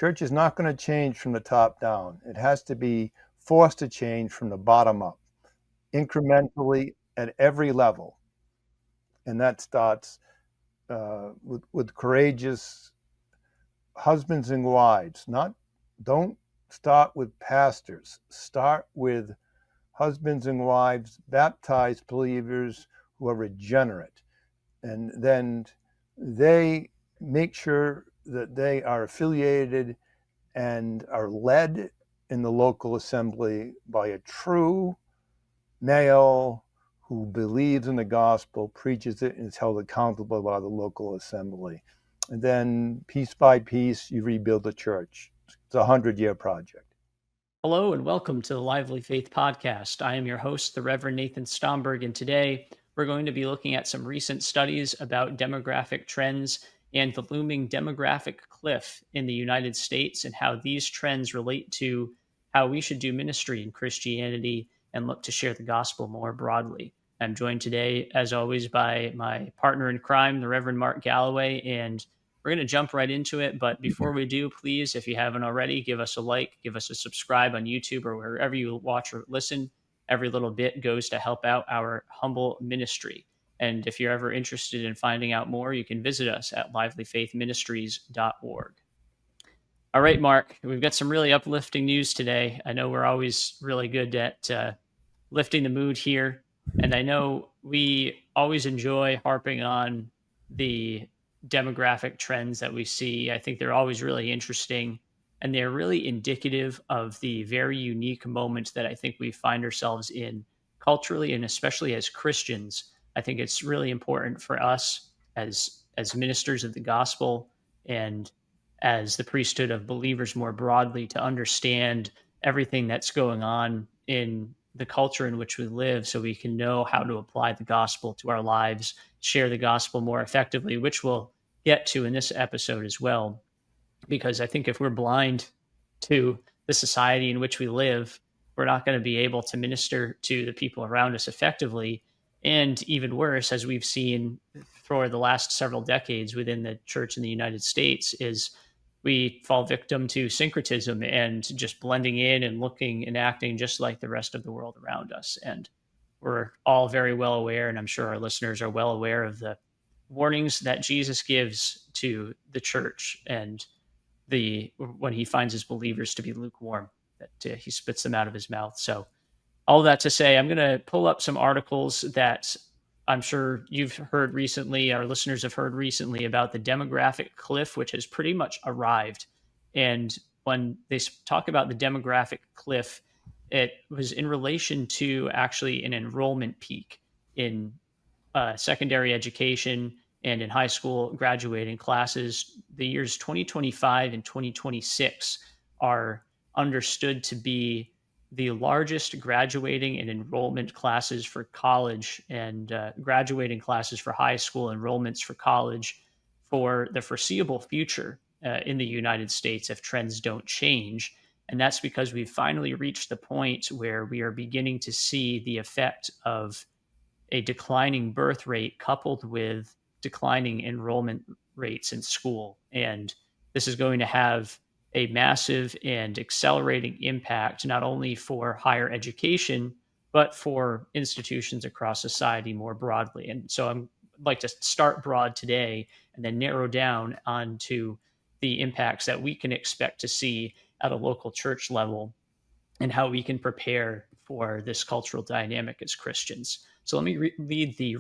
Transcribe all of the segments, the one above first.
church is not going to change from the top down. It has to be forced to change from the bottom up, incrementally at every level. And that starts with courageous husbands and wives. Don't start with pastors. Start with husbands and wives, baptized believers who are regenerate. And then they make sure that they are affiliated and are led in the local assembly by a true male who believes in the gospel, preaches it, and is held accountable by the local assembly. And then piece by piece, you rebuild the church. It's a 100-year project. Hello and welcome to the Lively Faith Podcast. I am your host, the Reverend Nathan Stomberg, and today we're going to be looking at some recent studies about demographic trends and the looming demographic cliff in the United States and how these trends relate to how we should do ministry in Christianity and look to share the gospel more broadly. I'm joined today, as always, by my partner in crime, the Reverend Mark Galloway, and we're going to jump right into it. But before we do, please, if you haven't already, give us a like, give us a subscribe on YouTube or wherever you watch or listen. Every little bit goes to help out our humble ministry. And if you're ever interested in finding out more, you can visit us at livelyfaithministries.org. All right, Mark, we've got some really uplifting news today. I know we're always really good at lifting the mood here. And I know we always enjoy harping on the demographic trends that we see. I think they're always really interesting, and they're really indicative of the very unique moment that I think we find ourselves in culturally, and especially as Christians. I think it's really important for us as ministers of the gospel and as the priesthood of believers more broadly to understand everything that's going on in the culture in which we live so we can know how to apply the gospel to our lives, share the gospel more effectively, which we'll get to in this episode as well. Because I think if we're blind to the society in which we live, we're not going to be able to minister to the people around us effectively. And even worse, as we've seen for the last several decades within the church in the United States, is we fall victim to syncretism and just blending in and looking and acting just like the rest of the world around us. And we're all very well aware, and I'm sure our listeners are well aware of the warnings that Jesus gives to the church and when he finds his believers to be lukewarm, that he spits them out of his mouth. So all that to say, I'm going to pull up some articles that I'm sure you've heard recently, our listeners have heard recently, about the demographic cliff, which has pretty much arrived. And when they talk about the demographic cliff, it was in relation to actually an enrollment peak in secondary education and in high school graduating classes. The years 2025 and 2026 are understood to be the largest graduating and enrollment classes for college and graduating classes for high school, enrollments for college for the foreseeable future in the United States if trends don't change. And that's because we've finally reached the point where we are beginning to see the effect of a declining birth rate coupled with declining enrollment rates in school. And this is going to have a massive and accelerating impact, not only for higher education, but for institutions across society more broadly. And so I'd like to start broad today and then narrow down onto the impacts that we can expect to see at a local church level and how we can prepare for this cultural dynamic as Christians. So let me read the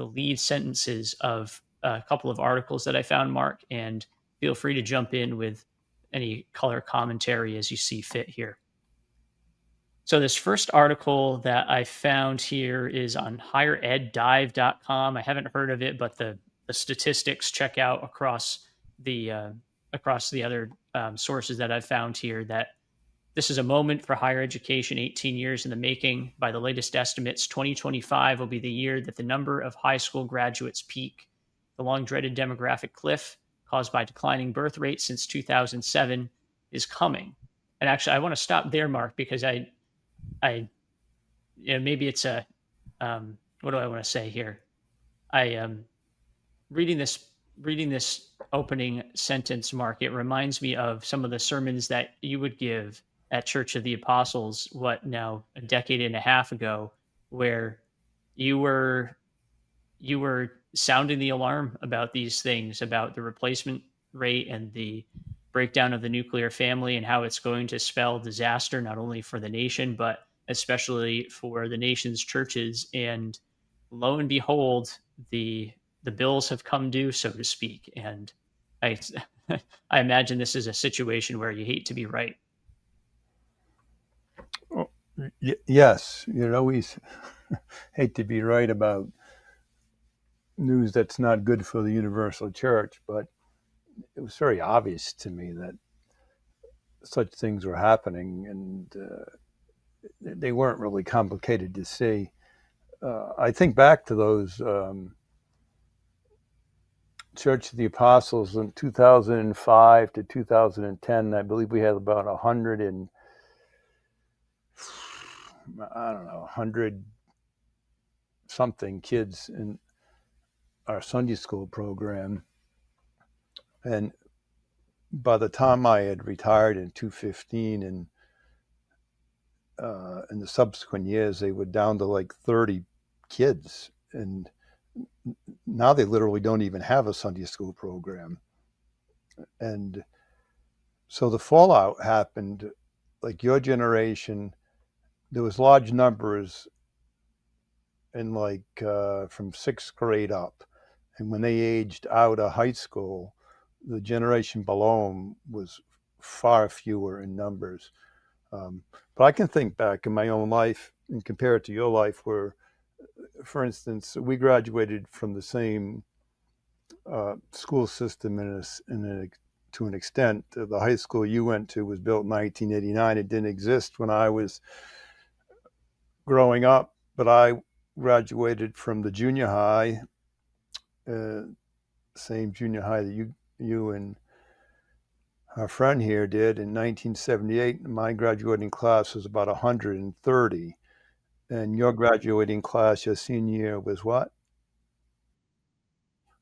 lead sentences of a couple of articles that I found, Mark, and feel free to jump in with any color commentary as you see fit here. So this first article that I found here is on highereddive.com. I haven't heard of it, but the statistics check out across the other sources that I've found here, that this is a moment for higher education, 18 years in the making. By the latest estimates, 2025 will be the year that the number of high school graduates peak. The long-dreaded demographic cliff caused by declining birth rates since 2007 is coming. And actually, I want to stop there, Mark, because maybe it's what do I want to say here? I am reading this reading this opening sentence, Mark, it reminds me of some of the sermons that you would give at Church of the Apostles, what now, a decade and a half ago, where you were you were sounding the alarm about these things, about the replacement rate and the breakdown of the nuclear family and how it's going to spell disaster not only for the nation but especially for the nation's churches. And lo and behold, the bills have come due, so to speak. And I I imagine this is a situation where you hate to be right. Oh, yes, you'd always hate to be right about news that's not good for the universal church, but it was very obvious to me that such things were happening, and they weren't really complicated to see. I think back to those Church of the Apostles in 2005 to 2010. I believe we had about 100 and I don't know 100 something kids in our Sunday school program, and by the time I had retired in 2015 and in the subsequent years, they were down to like 30 kids. And now they literally don't even have a Sunday school program. And so the fallout happened, like your generation, there was large numbers in like from sixth grade up. And when they aged out of high school, the generation below them was far fewer in numbers. But I can think back in my own life and compare it to your life where, for instance, we graduated from the same school system to an extent. The high school you went to was built in 1989. It didn't exist when I was growing up, but I graduated from the junior high, uh, same junior high that you and our friend here did in 1978. My graduating class was about 130, and your graduating class, your senior year, was what?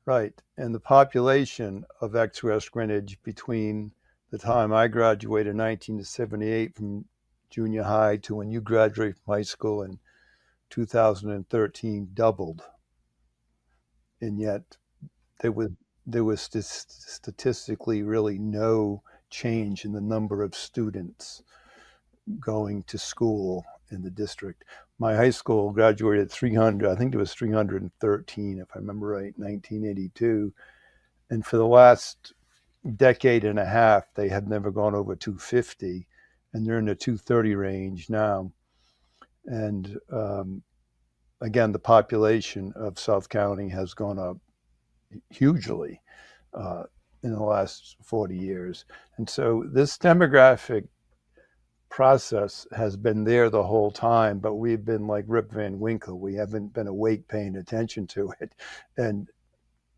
Right. And the population of ex-West Greenwich between the time I graduated in 1978 from junior high to when you graduated from high school in 2013 doubled. And yet there was statistically really no change in the number of students going to school in the district. My high school graduated 300, I think it was 313, if I remember right, 1982. And for the last decade and a half, they have never gone over 250, and they're in the 230 range now. And again, the population of South County has gone up hugely uh, in the last 40 years. And so this demographic process has been there the whole time, but we've been like Rip Van Winkle. We haven't been awake paying attention to it. And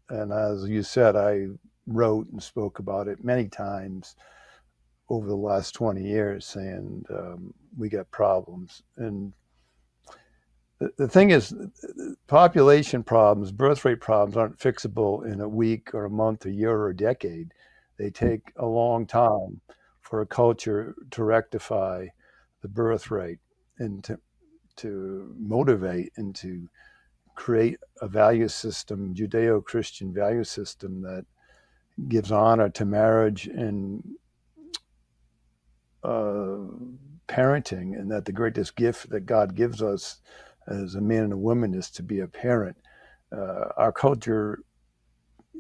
as you said, I wrote and spoke about it many times over the last 20 years, saying we got problems. And the thing is, population problems, birth rate problems aren't fixable in a week or a month, a year or a decade. They take a long time for a culture to rectify the birth rate and to motivate and to create a value system, Judeo-Christian value system that gives honor to marriage and uh, parenting, and that the greatest gift that God gives us as a man and a woman is to be a parent. Our culture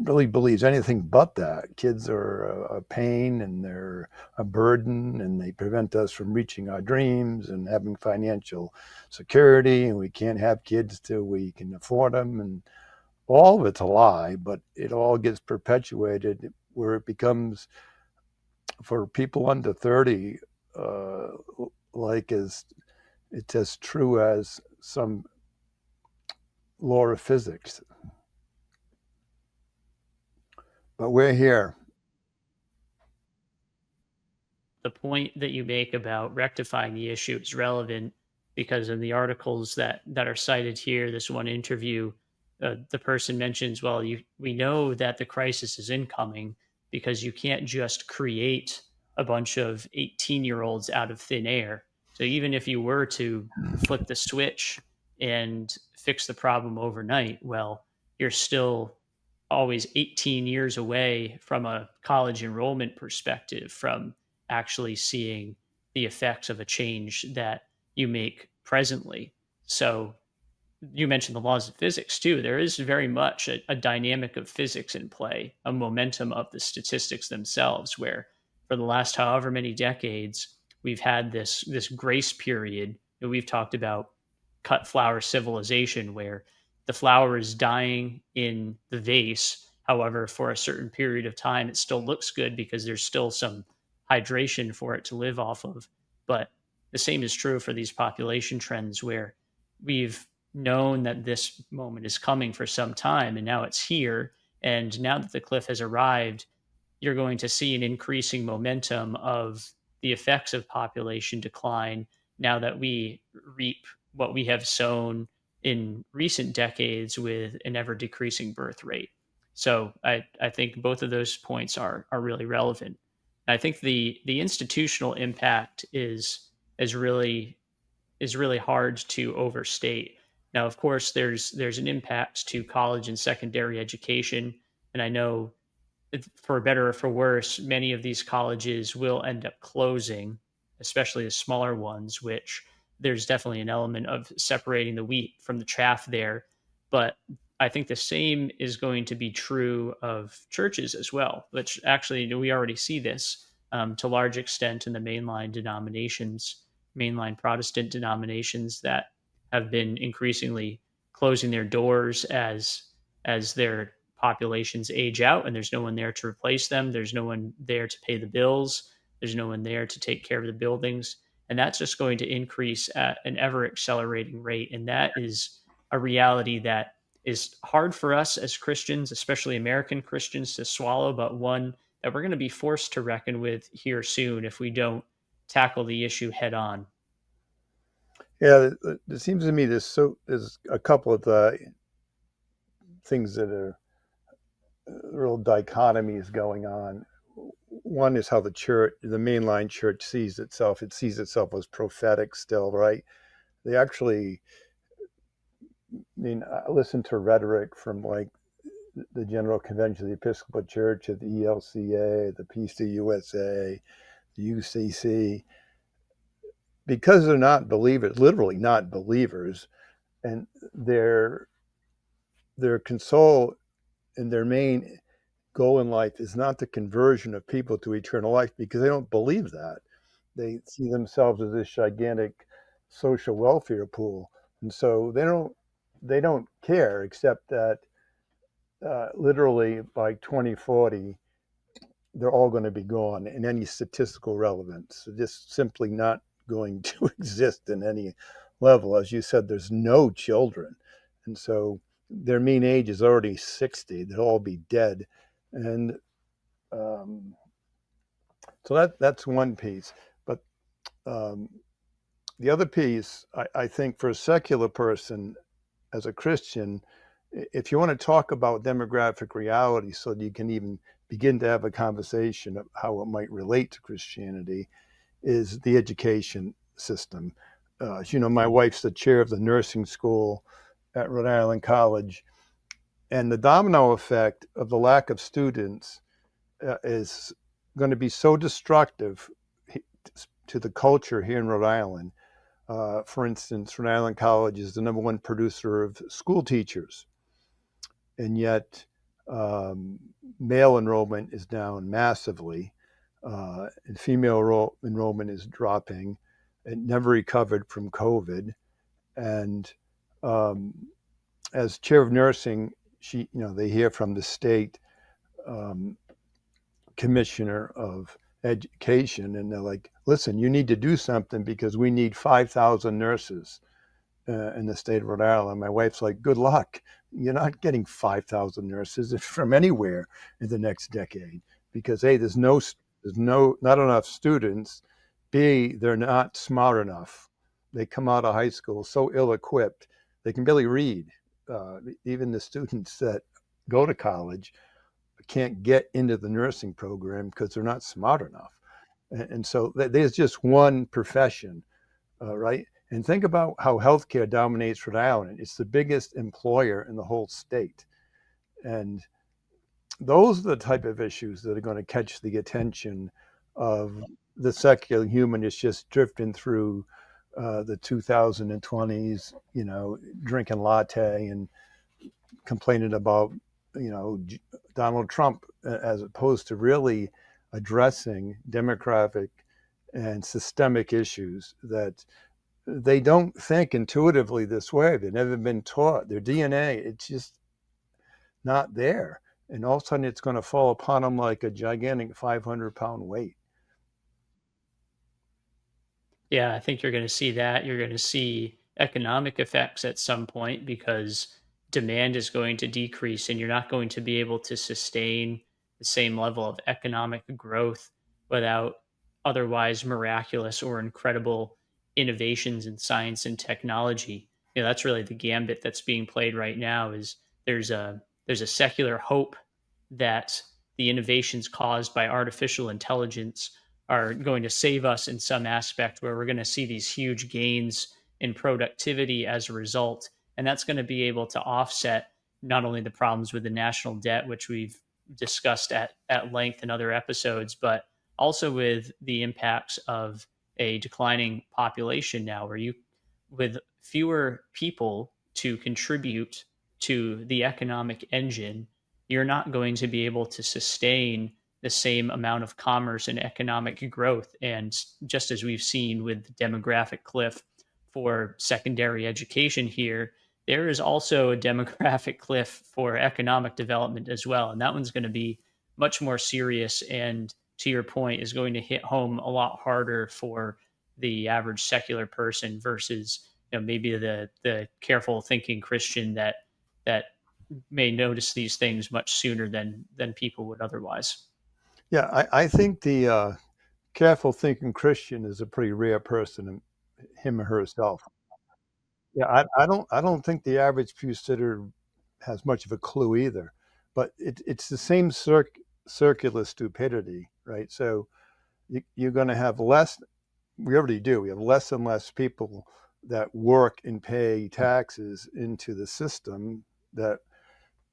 really believes anything but that. Kids are a pain and they're a burden and they prevent us from reaching our dreams and having financial security, and we can't have kids till we can afford them. And all of it's a lie, but it all gets perpetuated where it becomes, for people under 30, uh, like as it's as true as some law of physics. But we're here. The point that you make about rectifying the issue is relevant because in the articles that are cited here, this one interview the person mentions, well, we know that the crisis is incoming because you can't just create a bunch of 18-year-olds out of thin air. So even if you were to flip the switch and fix the problem overnight, well, you're still always 18 years away from a college enrollment perspective from actually seeing the effects of a change that you make presently. So you mentioned the laws of physics too. There is very much a dynamic of physics in play, a momentum of the statistics themselves, where for the last however many decades we've had this grace period that we've talked about, cut flower civilization, where the flower is dying in the vase. However, for a certain period of time, it still looks good because there's still some hydration for it to live off of. But the same is true for these population trends where we've known that this moment is coming for some time and now it's here. And now that the cliff has arrived, you're going to see an increasing momentum of the effects of population decline now that we reap what we have sown in recent decades with an ever decreasing birth rate. So I think both of those points are really relevant. I think the institutional impact is really is really hard to overstate. Now, of course, there's an impact to college and secondary education, and I know for better or for worse, many of these colleges will end up closing, especially the smaller ones, which there's definitely an element of separating the wheat from the chaff there. But I think the same is going to be true of churches as well, which actually we already see this to large extent in the mainline Protestant denominations that have been increasingly closing their doors as their populations age out and there's no one there to replace them. There's no one there to pay the bills. There's no one there to take care of the buildings. And that's just going to increase at an ever accelerating rate. And that is a reality that is hard for us as Christians, especially American Christians, to swallow, but one that we're going to be forced to reckon with here soon if we don't tackle the issue head on. Yeah, it seems to me there's a couple of things that are real dichotomies going on. One is how the mainline church sees itself. It sees itself as prophetic still, right? They actually, I mean, I listen to rhetoric from like the General Convention of the Episcopal Church, of the ELCA, the PCUSA, the UCC, because they're not believers, literally not believers, and their console and their main goal in life is not the conversion of people to eternal life because they don't believe that. They see themselves as this gigantic social welfare pool, and so they don't care except that literally by 2040 they're all going to be gone in any statistical relevance. They're just simply not going to exist in any level. As you said, there's no children, and so their mean age is already 60. They'll all be dead, and um, so that's one piece. But um, the other piece, I think, for a secular person, as a Christian, if you want to talk about demographic reality so that you can even begin to have a conversation of how it might relate to Christianity, is the education system. As you know, my wife's the chair of the nursing school at Rhode Island College, and the domino effect of the lack of students is going to be so destructive to the culture here in Rhode Island. For instance, Rhode Island College is the number one producer of school teachers, and yet male enrollment is down massively, and female enrollment is dropping. It never recovered from COVID, and um, as chair of nursing, they hear from the state um, commissioner of education, and they're like, "Listen, you need to do something because we need 5,000 nurses in the state of Rhode Island." My wife's like, "Good luck. You're not getting 5,000 nurses from anywhere in the next decade because A, not enough students. B, they're not smart enough. They come out of high school so ill-equipped, they can barely read. Even the students that go to college can't get into the nursing program because they're not smart enough. And so there's just one profession, right? And think about how healthcare dominates Rhode Island. It's the biggest employer in the whole state. And those are the type of issues that are going to catch the attention of the secular human that's just drifting through the 2020s, drinking latte and complaining about, you know, Donald Trump, as opposed to really addressing demographic and systemic issues that they don't think intuitively this way. They've never been taught. Their DNA, it's just not there. And all of a sudden, it's going to fall upon them like a gigantic 500-pound weight. Yeah, I think you're going to see that. You're going to see economic effects at some point because demand is going to decrease and you're not going to be able to sustain the same level of economic growth without otherwise miraculous or incredible innovations in science and technology. That's really the gambit that's being played right now is there's a secular hope that the innovations caused by artificial intelligence are going to save us in some aspect where we're going to see these huge gains in productivity as a result. And that's going to be able to offset not only the problems with the national debt, which we've discussed at length in other episodes, but also with the impacts of a declining population now, where you, with fewer people to contribute to the economic engine, you're not going to be able to sustain the same amount of commerce and economic growth. And just as we've seen with the demographic cliff for secondary education here, there is also a demographic cliff for economic development as well. And that one's going to be much more serious. And to your point, is going to hit home a lot harder for the average secular person versus maybe the careful thinking Christian that may notice these things much sooner than people would otherwise. Yeah, I think the careful thinking Christian is a pretty rare person, him or herself. Yeah, I don't think the average pew sitter has much of a clue either. But it's the same circular stupidity, right? So you're going to have less. We already do. We have less and less people that work and pay taxes into the system that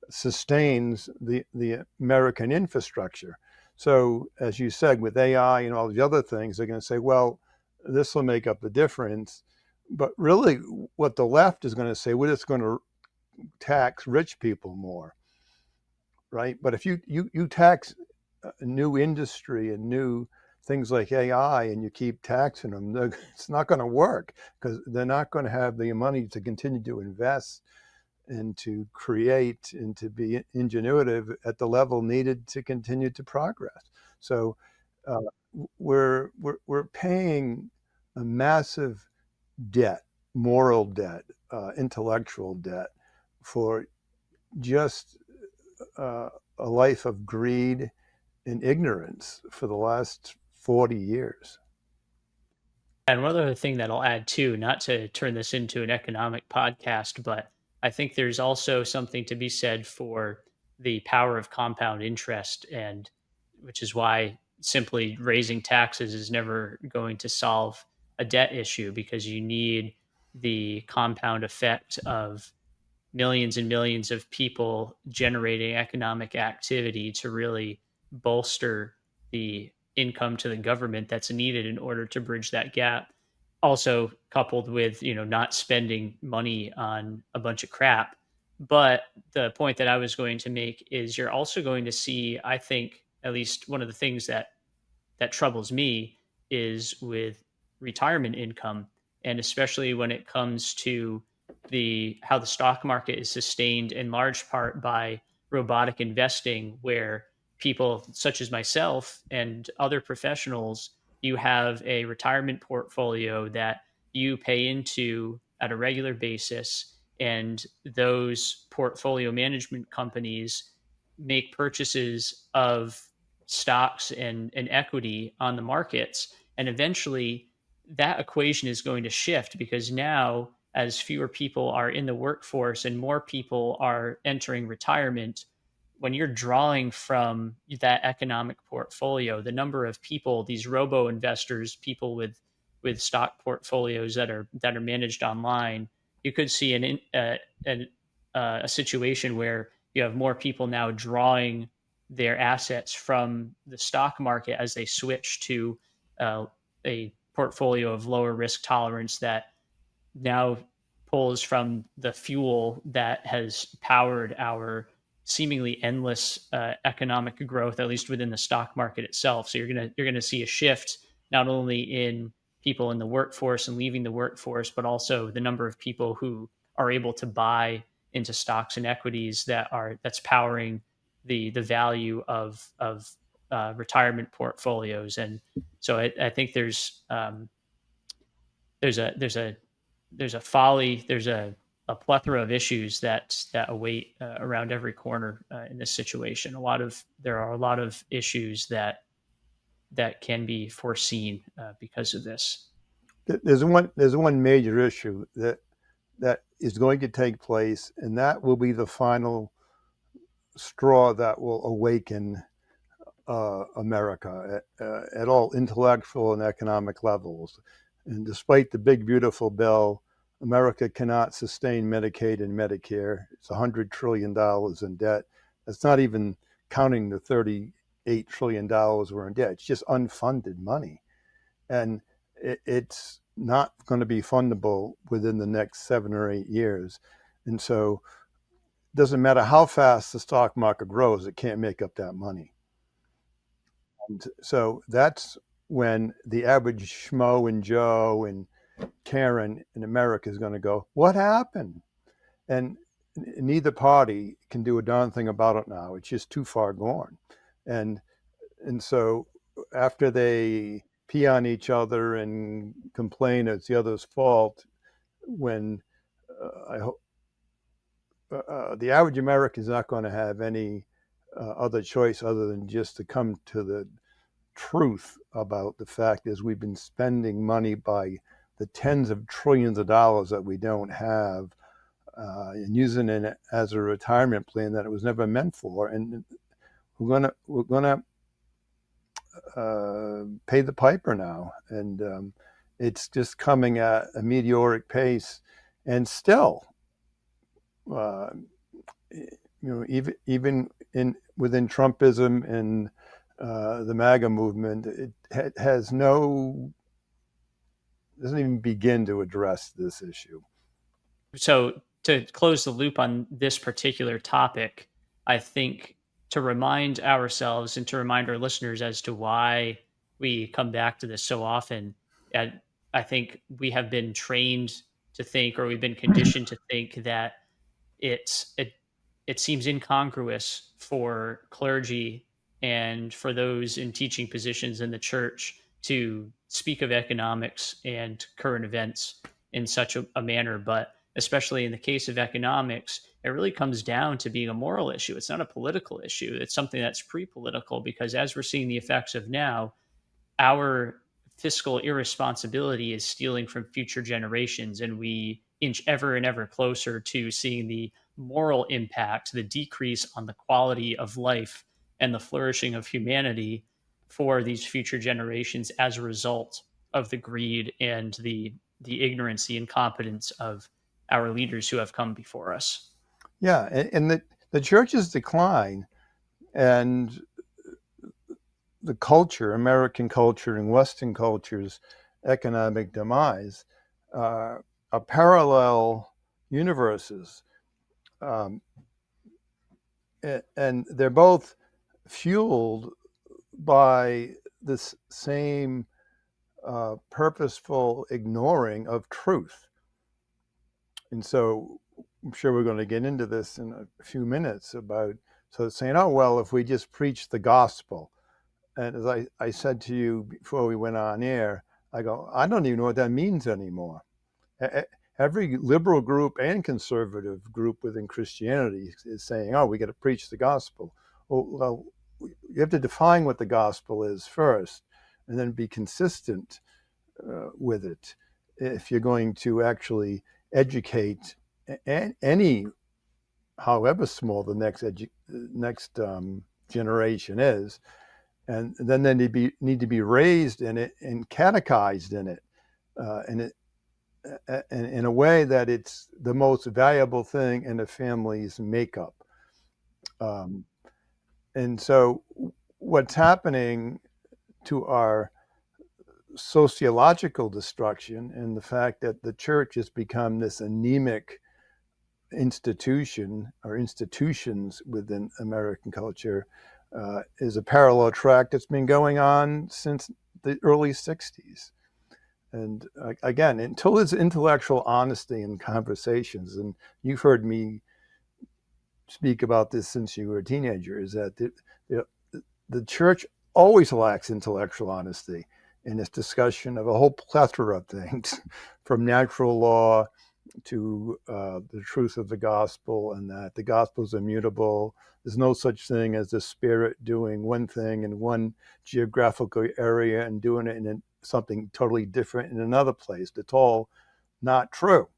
sustains the American infrastructure. So, as you said, with AI and all the other things, they're going to say, well, this will make up the difference. But really, what the left is going to say, we're just going to tax rich people more, right? But if you tax a new industry and new things like AI and you keep taxing them, it's not going to work because they're not going to have the money to continue to invest and to create and to be ingenuitive at the level needed to continue to progress. So uh, we're paying a massive debt, moral debt, intellectual debt, for just uh, a life of greed and ignorance for the last 40 years. And one other thing that I'll add too, not to turn this into an economic podcast, but I think there's also something to be said for the power of compound interest, and which is why simply raising taxes is never going to solve a debt issue because you need the compound effect of millions and millions of people generating economic activity to really bolster the income to the government that's needed in order to bridge that gap. Also coupled with, not spending money on a bunch of crap. But the point that I was going to make is you're also going to see, I think, at least one of the things that troubles me is with retirement income, and especially when it comes to the how the stock market is sustained in large part by robotic investing, where people such as myself and other professionals, you have a retirement portfolio that you pay into at a regular basis, and those portfolio management companies make purchases of stocks and equity on the markets. And eventually that equation is going to shift because now as fewer people are in the workforce and more people are entering retirement, when you're drawing from that economic portfolio, the number of people, these robo investors, people with stock portfolios that are managed online, you could see an a situation where you have more people now drawing their assets from the stock market as they switch to a portfolio of lower risk tolerance that now pulls from the fuel that has powered our seemingly endless economic growth, at least within the stock market itself. So you're gonna see a shift not only in people in the workforce and leaving the workforce, but also the number of people who are able to buy into stocks and equities that's powering the value of retirement portfolios. And so I think there's a folly, there's a plethora of issues that await around every corner in this situation. There are a lot of issues that can be foreseen because of this. There's one major issue that is going to take place, and that will be the final straw that will awaken America at all intellectual and economic levels. And despite the big, beautiful bill, America cannot sustain Medicaid and Medicare. It's $100 trillion in debt. That's not even counting the $38 trillion we're in debt. It's just unfunded money. And it's not going to be fundable within the next 7 or 8 years. And so it doesn't matter how fast the stock market grows, it can't make up that money. And so that's when the average schmo and Joe and Karen in America is going to go, what happened? And neither party can do a darn thing about it now. It's just too far gone. And and so after they pee on each other and complain it's the other's fault, when I hope the average American is not going to have any other choice other than just to come to the truth about the fact is we've been spending money by the tens of trillions of dollars that we don't have, and using it as a retirement plan that it was never meant for, and we're gonna pay the piper now, and it's just coming at a meteoric pace, and still, uh, even in within Trumpism and the MAGA movement, it has no doesn't even begin to address this issue. So to close the loop on this particular topic, I think to remind ourselves and to remind our listeners as to why we come back to this so often, and I think we have been trained to think, or we've been conditioned to think that it's it it seems incongruous for clergy and for those in teaching positions in the church to speak of economics and current events in such a manner. But especially in the case of economics, it really comes down to being a moral issue. It's not a political issue. It's something that's pre-political, because as we're seeing the effects of now, our fiscal irresponsibility is stealing from future generations, and we inch ever and ever closer to seeing the moral impact, the decrease on the quality of life and the flourishing of humanity for these future generations as a result of the greed and the ignorance, the incompetence of our leaders who have come before us. Yeah, and the church's decline and the culture, American culture and Western culture's economic demise, are parallel universes, um, and they're both fueled by this same purposeful ignoring of truth. And so I'm sure we're going to get into this in a few minutes about so saying, oh, well, if we just preach the gospel. And as I said to you before we went on air, I go, I don't even know what that means anymore. Every liberal group and conservative group within Christianity is saying, oh, we got to preach the gospel. Well, you have to define what the gospel is first and then be consistent with it if you're going to actually educate any, however small the next generation is, and then they need to be raised in it and catechized in it, and it in a way that it's the most valuable thing in a family's makeup. Um, and so, what's happening to our sociological destruction and the fact that the church has become this anemic institution or institutions within American culture is a parallel track that's been going on since the early 60s. And again, until there's intellectual honesty in conversations, and you've heard me speak about this since you were a teenager, is that the church always lacks intellectual honesty in its discussion of a whole plethora of things, from natural law to the truth of the gospel, and that the gospel is immutable. There's no such thing as the Spirit doing one thing in one geographical area and doing it in something totally different in another place. That's all not true.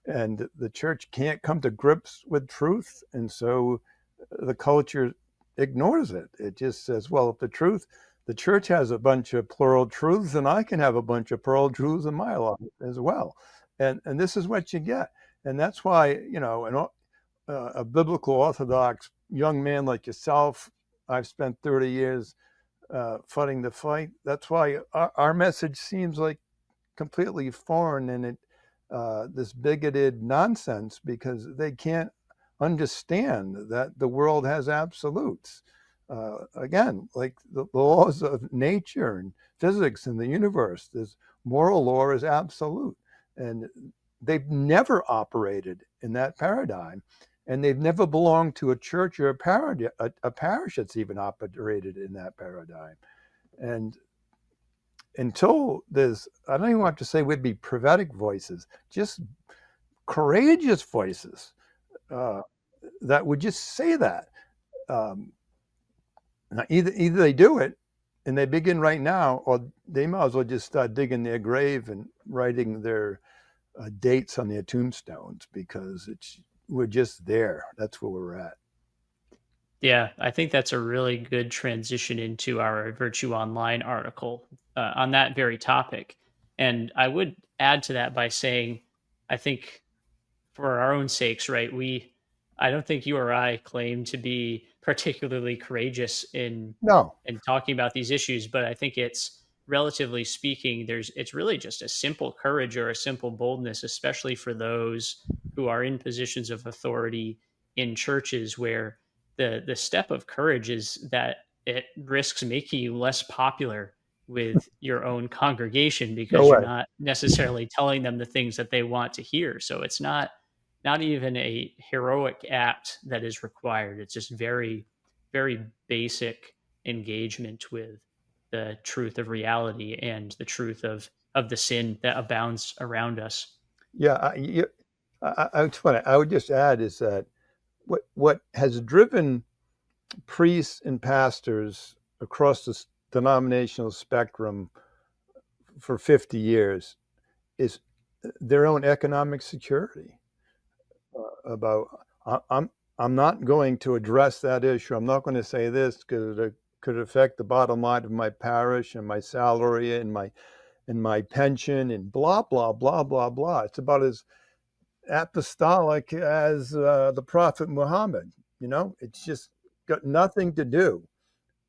And the church can't come to grips with truth. And so the culture ignores it. It just says, well, if the church has a bunch of plural truths, and I can have a bunch of plural truths in my life as well. And this is what you get. And that's why, a biblical Orthodox young man like yourself, I've spent 30 years fighting the fight. That's why our message seems like completely foreign and this bigoted nonsense, because they can't understand that the world has absolutes. Again, like the laws of nature and physics and the universe, this moral law is absolute. And they've never operated in that paradigm. And they've never belonged to a church or a parish that's even operated in that paradigm. And until there's, I don't even want to say would be prophetic voices, just courageous voices uh, that would just say that. Um, either they do it and they begin right now, or they might as well just start digging their grave and writing their dates on their tombstones, because we're just there. That's where we're at. Yeah, I think that's a really good transition into our Virtue Online article on that very topic. And I would add to that by saying, I think for our own sakes, right? I don't think you or I claim to be particularly courageous No, in talking about these issues, but I think it's relatively speaking, it's really just a simple courage or a simple boldness, especially for those who are in positions of authority in churches where the step of courage is that it risks making you less popular with your own congregation no because you're way. not necessarily telling them the things that they want to hear. So it's not even a heroic act that is required. It's just very, very basic engagement with the truth of reality and the truth of the sin that abounds around us. Yeah, I would just add is that what has driven priests and pastors across the denominational spectrum for 50 years is their own economic security. About I'm not going to address that issue. I'm not going to say this because it could affect the bottom line of my parish and my salary and my pension and blah blah blah blah blah. It's about as apostolic as the Prophet Muhammad. It's just got nothing to do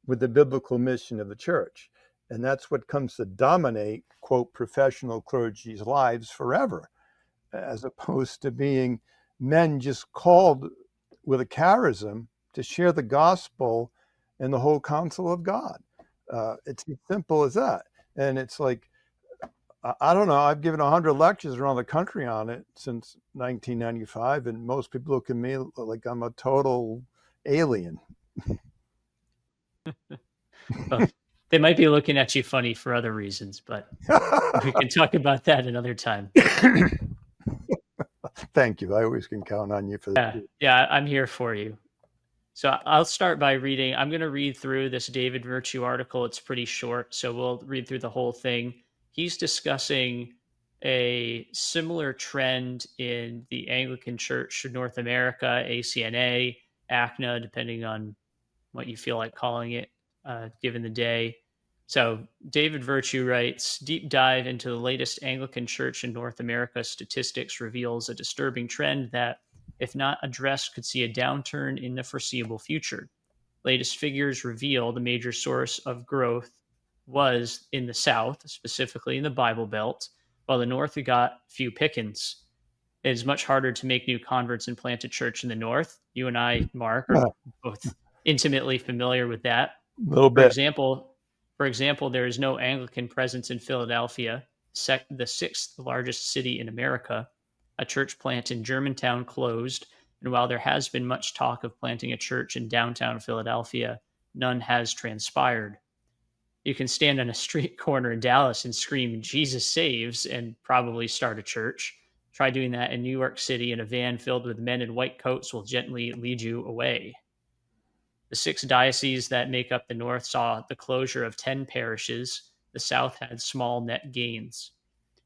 with the biblical mission of the church. And that's what comes to dominate, quote, professional clergy's lives forever, as opposed to being men just called with a charism to share the gospel and the whole counsel of God. It's as simple as that. And it's like, I don't know, I've given 100 lectures around the country on it since 1995, and most people look at me like I'm a total alien. Well, they might be looking at you funny for other reasons, but we can talk about that another time. Thank you. I always can count on you for Yeah, that. yeah, I'm here for you. So I'll start by reading. I'm going to read through this David Virtue article. It's pretty short, so we'll read through the whole thing. He's discussing a similar trend in the Anglican Church of North America, ACNA, ACNA, depending on what you feel like calling it, given the day. So David Virtue writes, deep dive into the latest Anglican Church in North America statistics reveals a disturbing trend that, if not addressed, could see a downturn in the foreseeable future. Latest figures reveal the major source of growth was in the South, specifically in the Bible Belt, while the North got few pickings. It is much harder to make new converts and plant a church in the North. You and I, Mark, are A both intimately familiar with that. little For bit. example, for example, there is no Anglican presence in Philadelphia, the sixth largest city in America. A church plant in Germantown closed, and while there has been much talk of planting a church in downtown Philadelphia, none has transpired. You can stand on a street corner in Dallas and scream, Jesus saves, and probably start a church. Try doing that in New York City, and a van filled with men in white coats will gently lead you away. The six dioceses that make up the North saw the closure of 10 parishes. The South had small net gains.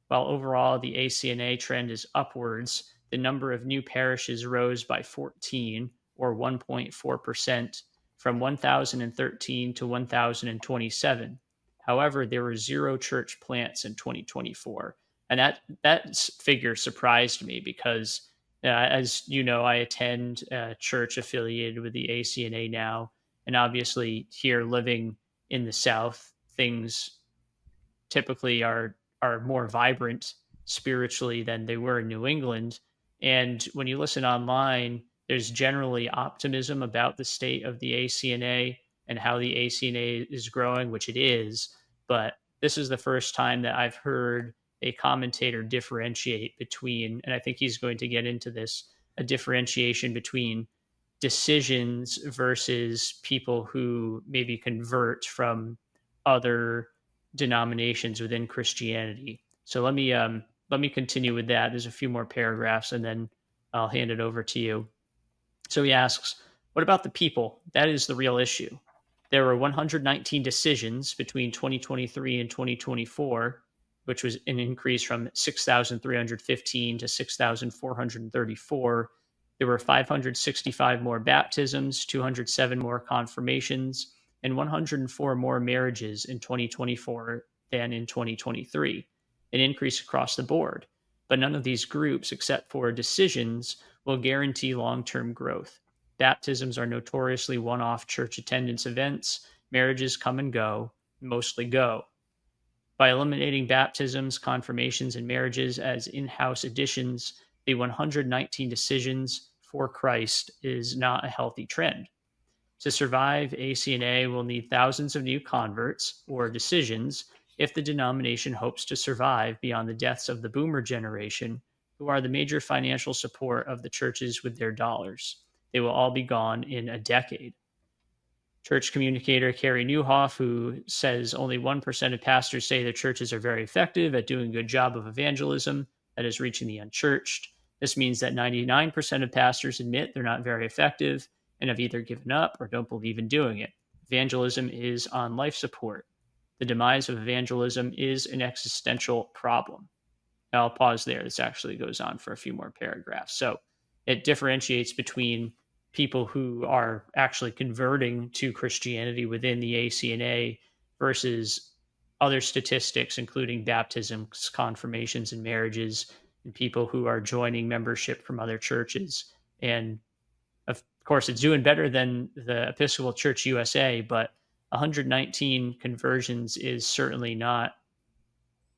While overall the ACNA trend is upwards, the number of new parishes rose by 14, or 1.4%, from 1,013 to 1,027. However, there were zero church plants in 2024. And that figure surprised me because, as you know, I attend a church affiliated with the ACNA now. And obviously, here living in the South, things typically are more vibrant spiritually than they were in New England. And when you listen online, there's generally optimism about the state of the ACNA and how the ACNA is growing, which it is. But this is the first time that I've heard a commentator differentiate between, and I think he's going to get into this, a differentiation between decisions versus people who maybe convert from other denominations within Christianity. So let me continue with that. There's a few more paragraphs, and then I'll hand it over to you. So he asks, what about the people? That is the real issue. There were 119 decisions between 2023 and 2024, which was an increase from 6,315 to 6,434. There were 565 more baptisms, 207 more confirmations, and 104 more marriages in 2024 than in 2023, an increase across the board. But none of these groups, except for decisions, will guarantee long term growth. Baptisms are notoriously one off church attendance events. Marriages come and go, mostly go. By eliminating baptisms, confirmations, and marriages as in house additions, the 119 decisions for Christ is not a healthy trend. To survive, ACNA will need thousands of new converts or decisions if the denomination hopes to survive beyond the deaths of the boomer generation, who are the major financial support of the churches with their dollars. They will all be gone in a decade. Church communicator Carrie Newhoff, who says only 1% of pastors say their churches are very effective at doing a good job of evangelism, that is, reaching the unchurched. This means that 99% of pastors admit they're not very effective and have either given up or don't believe in doing it. Evangelism is on life support. The demise of evangelism is an existential problem. Now, I'll pause there. This actually goes on for a few more paragraphs. So it differentiates between people who are actually converting to Christianity within the ACNA versus other statistics, including baptisms, confirmations, and marriages, and people who are joining membership from other churches. And of course, it's doing better than the Episcopal Church USA, but 119 conversions is certainly not,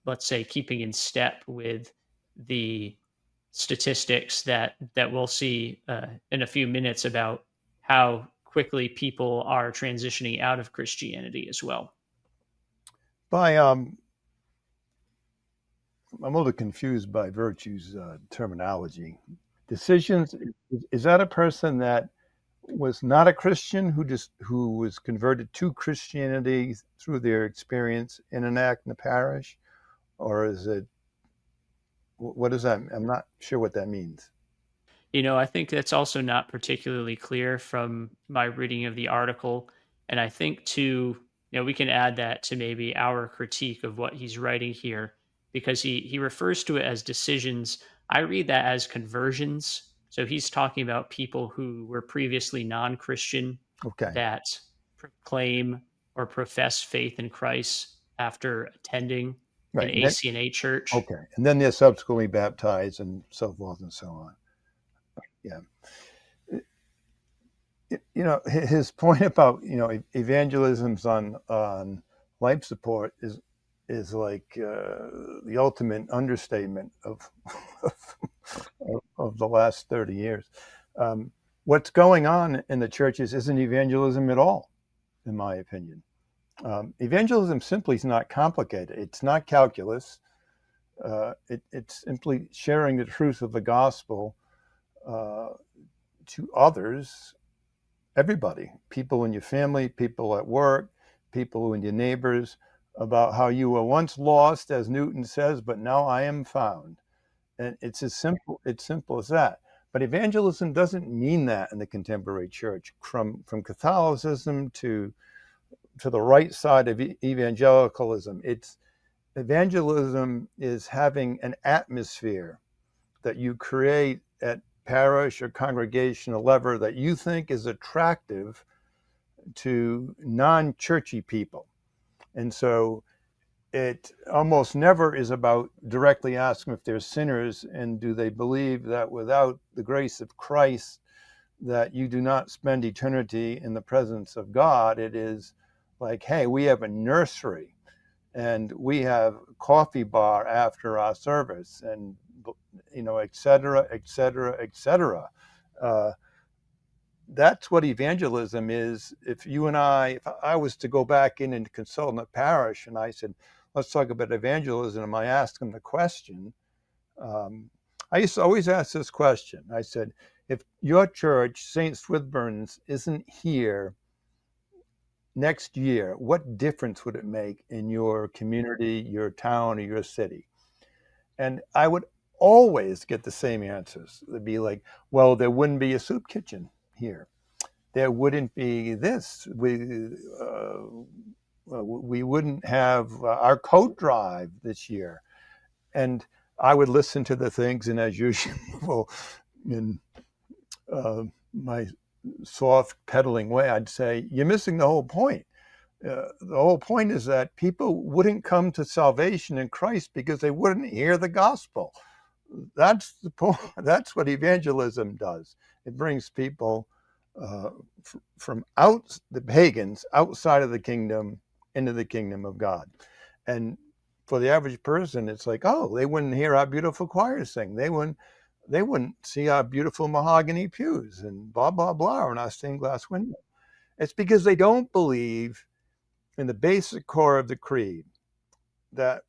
let's say, keeping in step with the statistics that we'll see in a few minutes about how quickly people are transitioning out of Christianity as well. By I'm a little confused by Virtue's terminology. Decisions, is that a person that was not a Christian who was converted to Christianity through their experience in an ACNA parish, or is it, what is that? I'm not sure what that means. I think that's also not particularly clear from my reading of the article. And I think too, we can add that to maybe our critique of what he's writing here. because he refers to it as decisions. I read that as conversions. So he's talking about people who were previously non-Christian Okay. that proclaim or profess faith in Christ after attending an Right. ACNA church. Okay. And then they're subsequently baptized and so forth and so on. Yeah. His point about evangelisms on life support is like the ultimate understatement of the last 30 years. What's going on in the churches isn't evangelism at all, in my opinion. Evangelism simply is not complicated. It's not calculus. It's simply sharing the truth of the gospel uh, to others, everybody, people in your family, people at work, people and your neighbors, about how you were once lost, as Newton says, but now I am found. And it's simple as that. But evangelism doesn't mean that in the contemporary church. From Catholicism to the right side of evangelicalism, it's evangelism is having an atmosphere that you create at parish or congregational level that you think is attractive to non-churchy people. And so it almost never is about directly asking if they're sinners and do they believe that without the grace of Christ that you do not spend eternity in the presence of God. It is like, hey, we have a nursery and we have a coffee bar after our service, and et cetera, et cetera, et cetera. Uh, that's what evangelism is. If I was to go back in and consult in the parish and I said, let's talk about evangelism, and I asked them the question, um, I used to always ask this question. I said, if your church, St. Swithburn's, isn't here next year, what difference would it make in your community, your town, or your city? And I would always get the same answers. It'd be like, well, there wouldn't be a soup kitchen here. There wouldn't be this. We wouldn't have our coat drive this year. And I would listen to the things, and as usual, in my soft peddling way, I'd say, you're missing the whole point. The whole point is that people wouldn't come to salvation in Christ because they wouldn't hear the gospel. That's the point. That's what evangelism does. It brings people uh, from out the pagans outside of the kingdom into the kingdom of God. And for the average person, it's like, oh, they wouldn't hear our beautiful choir sing. They wouldn't see our beautiful mahogany pews and blah blah blah on our stained glass window. It's because they don't believe in the basic core of the creed that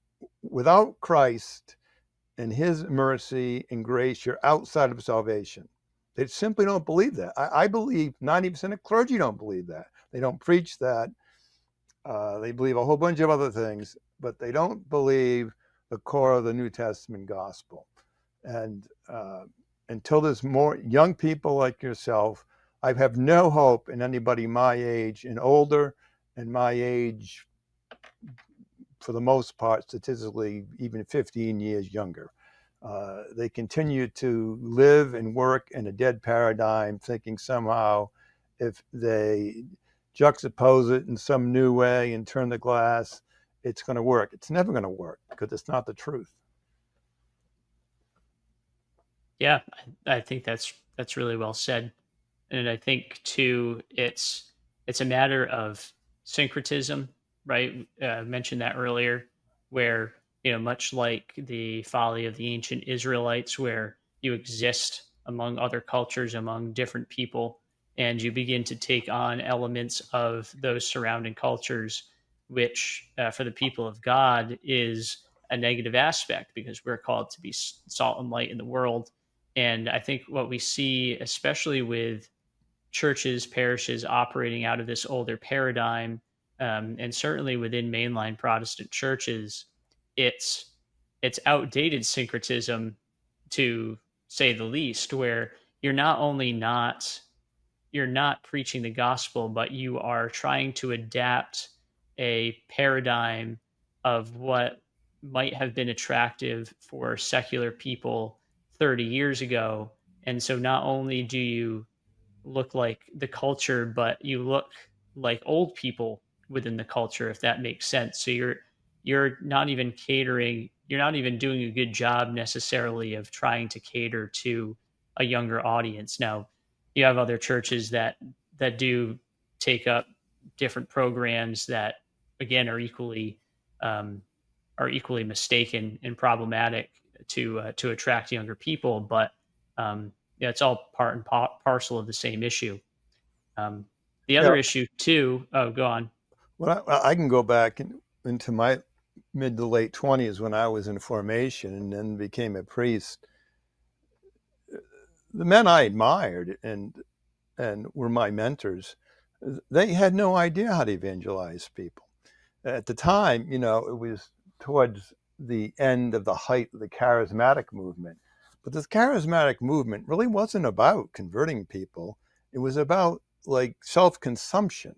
without Christ and his mercy and grace, you're outside of salvation. They simply don't believe that. I believe 90% of clergy don't believe that. They don't preach that. They believe a whole bunch of other things, but they don't believe the core of the New Testament gospel. And until there's more young people like yourself, I have no hope in anybody my age and older, and my age, for the most part, statistically, even 15 years younger. They continue to live and work in a dead paradigm, thinking somehow if they juxtapose it in some new way and turn the glass, it's going to work. It's never going to work because it's not the truth. Yeah, I think that's really well said. And I think too, it's a matter of syncretism, right? I mentioned that earlier, where much like the folly of the ancient Israelites, where you exist among other cultures, among different people, and you begin to take on elements of those surrounding cultures, which for the people of God is a negative aspect because we're called to be salt and light in the world. And I think what we see, especially with churches, parishes operating out of this older paradigm, and certainly within mainline Protestant churches, it's it's outdated syncretism, to say the least, where you're not only you're not preaching the gospel, but you are trying to adapt a paradigm of what might have been attractive for secular people 30 years ago. And so not only do you look like the culture, but you look like old people within the culture, if that makes sense. So you're not even catering, you're not even doing a good job necessarily of trying to cater to a younger audience. Now, you have other churches that do take up different programs that again um, are equally mistaken and problematic to attract younger people, but yeah, it's all part and parcel of the same issue. Um, the Yeah. other issue too. Oh, go on. Well, I can go back into my mid to late 20s when I was in formation and then became a priest. The men I admired and were my mentors, they had no idea how to evangelize people. At the time, it was towards the end of the height of the charismatic movement. But this charismatic movement really wasn't about converting people. It was about like self-consumption.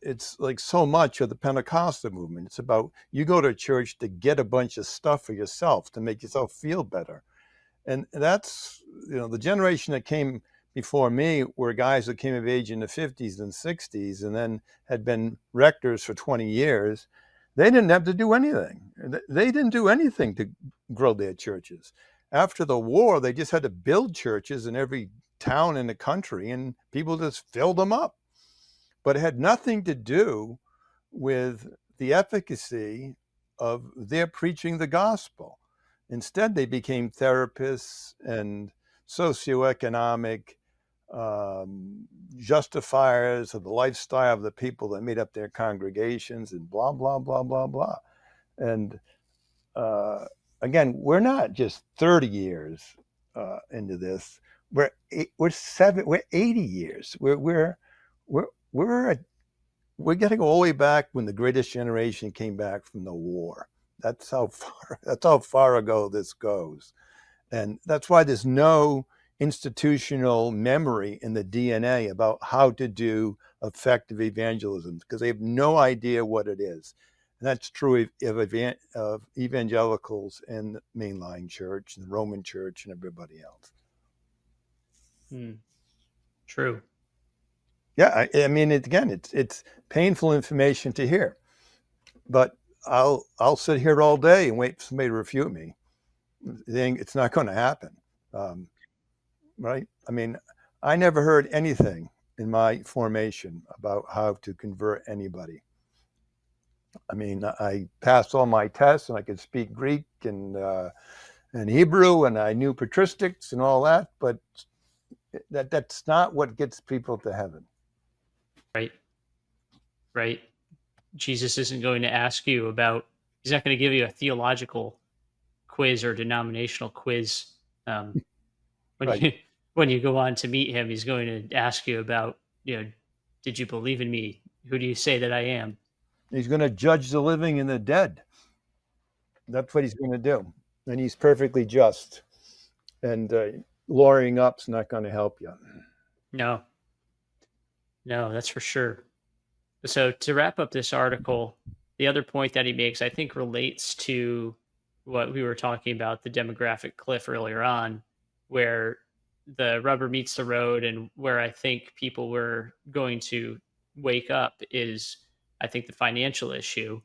It's like so much of the Pentecostal movement. It's about you go to church to get a bunch of stuff for yourself to make yourself feel better. And that's, the generation that came before me were guys that came of age in the 50s and 60s and then had been rectors for 20 years. They didn't have to do anything. They didn't do anything to grow their churches. After the war, they just had to build churches in every town in the country and people just filled them up. But it had nothing to do with the efficacy of their preaching the gospel. Instead, they became therapists and socioeconomic justifiers of the lifestyle of the people that made up their congregations and blah, blah, blah, blah, blah. And uh, again, we're not just 30 years into this. We're 80 years. We're, we're we're getting all the way back when the greatest generation came back from the war. That's how far ago this goes. And that's why there's no institutional memory in the DNA about how to do effective evangelism because they have no idea what it is. And that's true of evangelicals in the mainline church, and the Roman church, and everybody else. Hmm, true. Yeah, I mean, it's painful information to hear, but I'll sit here all day and wait for somebody to refute me. It's not going to happen, um, right? I mean, I never heard anything in my formation about how to convert anybody. I mean, I passed all my tests and I could speak Greek and Hebrew and I knew patristics and all that, but that's not what gets people to heaven. Right. Right. Jesus isn't going to ask you about. He's not going to give you a theological quiz or denominational quiz um, when Right? you when you go on to meet him. He's going to ask you about, did you believe in me? Who do you say that I am? He's going to judge the living and the dead. That's what he's going to do, and he's perfectly just. And lawyering up's not going to help you. No, no, that's for sure. So to wrap up this article, the other point that he makes, I think, relates to what we were talking about, the demographic cliff earlier on, where the rubber meets the road and where I think people were going to wake up is, I think, the financial issue.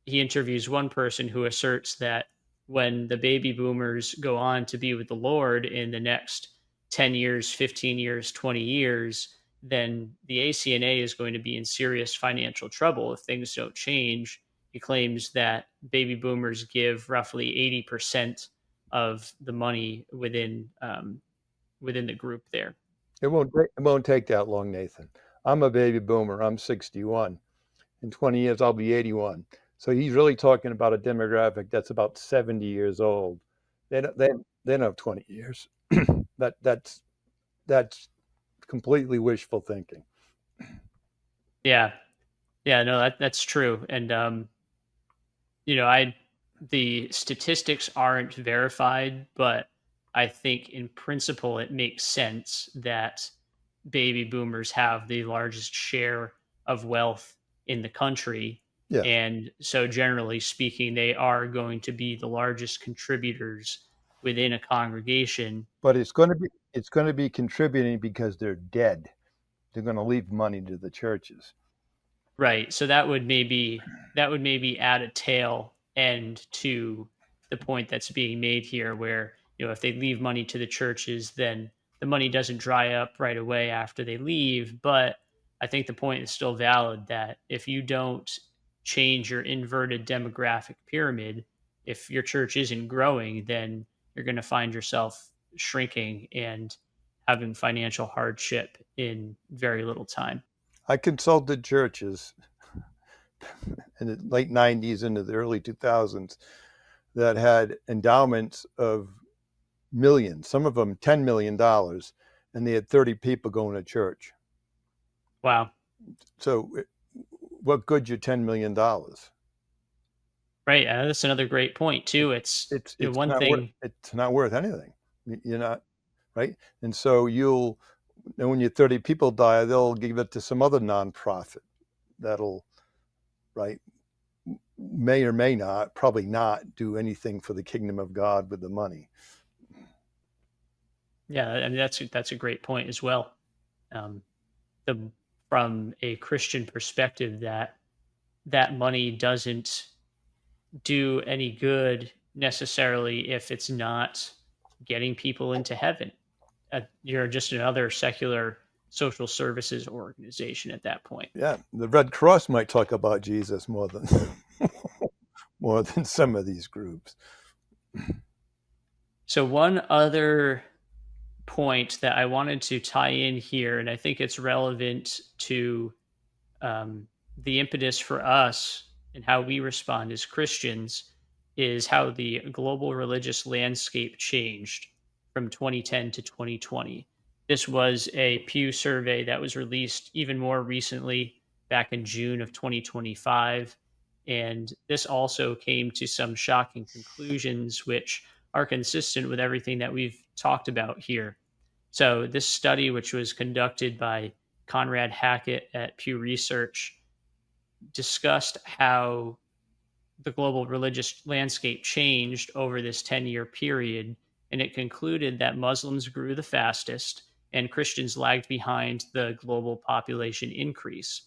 He interviews one person who asserts that when the baby boomers go on to be with the Lord in the next 10 years, 15 years, 20 years, then the ACNA is going to be in serious financial trouble if things don't change. He claims that baby boomers give roughly 80% of the money within the group there. It won't take that long, Nathan. I'm a baby boomer. I'm 61. In 20 years, I'll be 81. So he's really talking about a demographic that's about 70 years old. They don't have 20 years. That's completely wishful thinking. Yeah, yeah, no, that's true. And I the statistics aren't verified, but I think in principle it makes sense that baby boomers have the largest share of wealth in the country. Yeah, And so, generally speaking, they are going to be the largest contributors within a congregation. but it's going to be contributing because they're dead. They're going to leave money to the churches. Right. So that would maybe add a tail end to the point that's being made here, where if they leave money to the churches, then the money doesn't dry up right away after they leave. But I think the point is still valid that if you don't change your inverted demographic pyramid, if your church isn't growing, then you're going to find yourself shrinking and having financial hardship in very little time. I consulted churches in the late 90s into the early 2000s that had endowments of millions, some of them $10 million, and they had 30 people going to church. Wow. So, what good's your $10 million? Right, that's another great point too. It's It's one not worth thing. it's not worth anything. You're not right, and so you'll and when your 30 people die, they'll give it to some other nonprofit that'll right may or may not, probably not do anything for the kingdom of God with the money. Yeah, I mean that's a great point as well. Um, the From a Christian perspective, that money doesn't do any good necessarily if it's not getting people into heaven. You're just another secular social services organization at that point. Yeah, the Red Cross might talk about Jesus more than more than some of these groups. So one other point that I wanted to tie in here, and I think it's relevant to um, the impetus for us and how we respond as Christians, is how the global religious landscape changed from 2010 to 2020. This was a Pew survey that was released even more recently, back in June of 2025. And this also came to some shocking conclusions, which are consistent with everything that we've talked about here. So, this study, which was conducted by Conrad Hackett at Pew Research, discussed how the global religious landscape changed over this 10-year period. And it concluded that Muslims grew the fastest and Christians lagged behind the global population increase.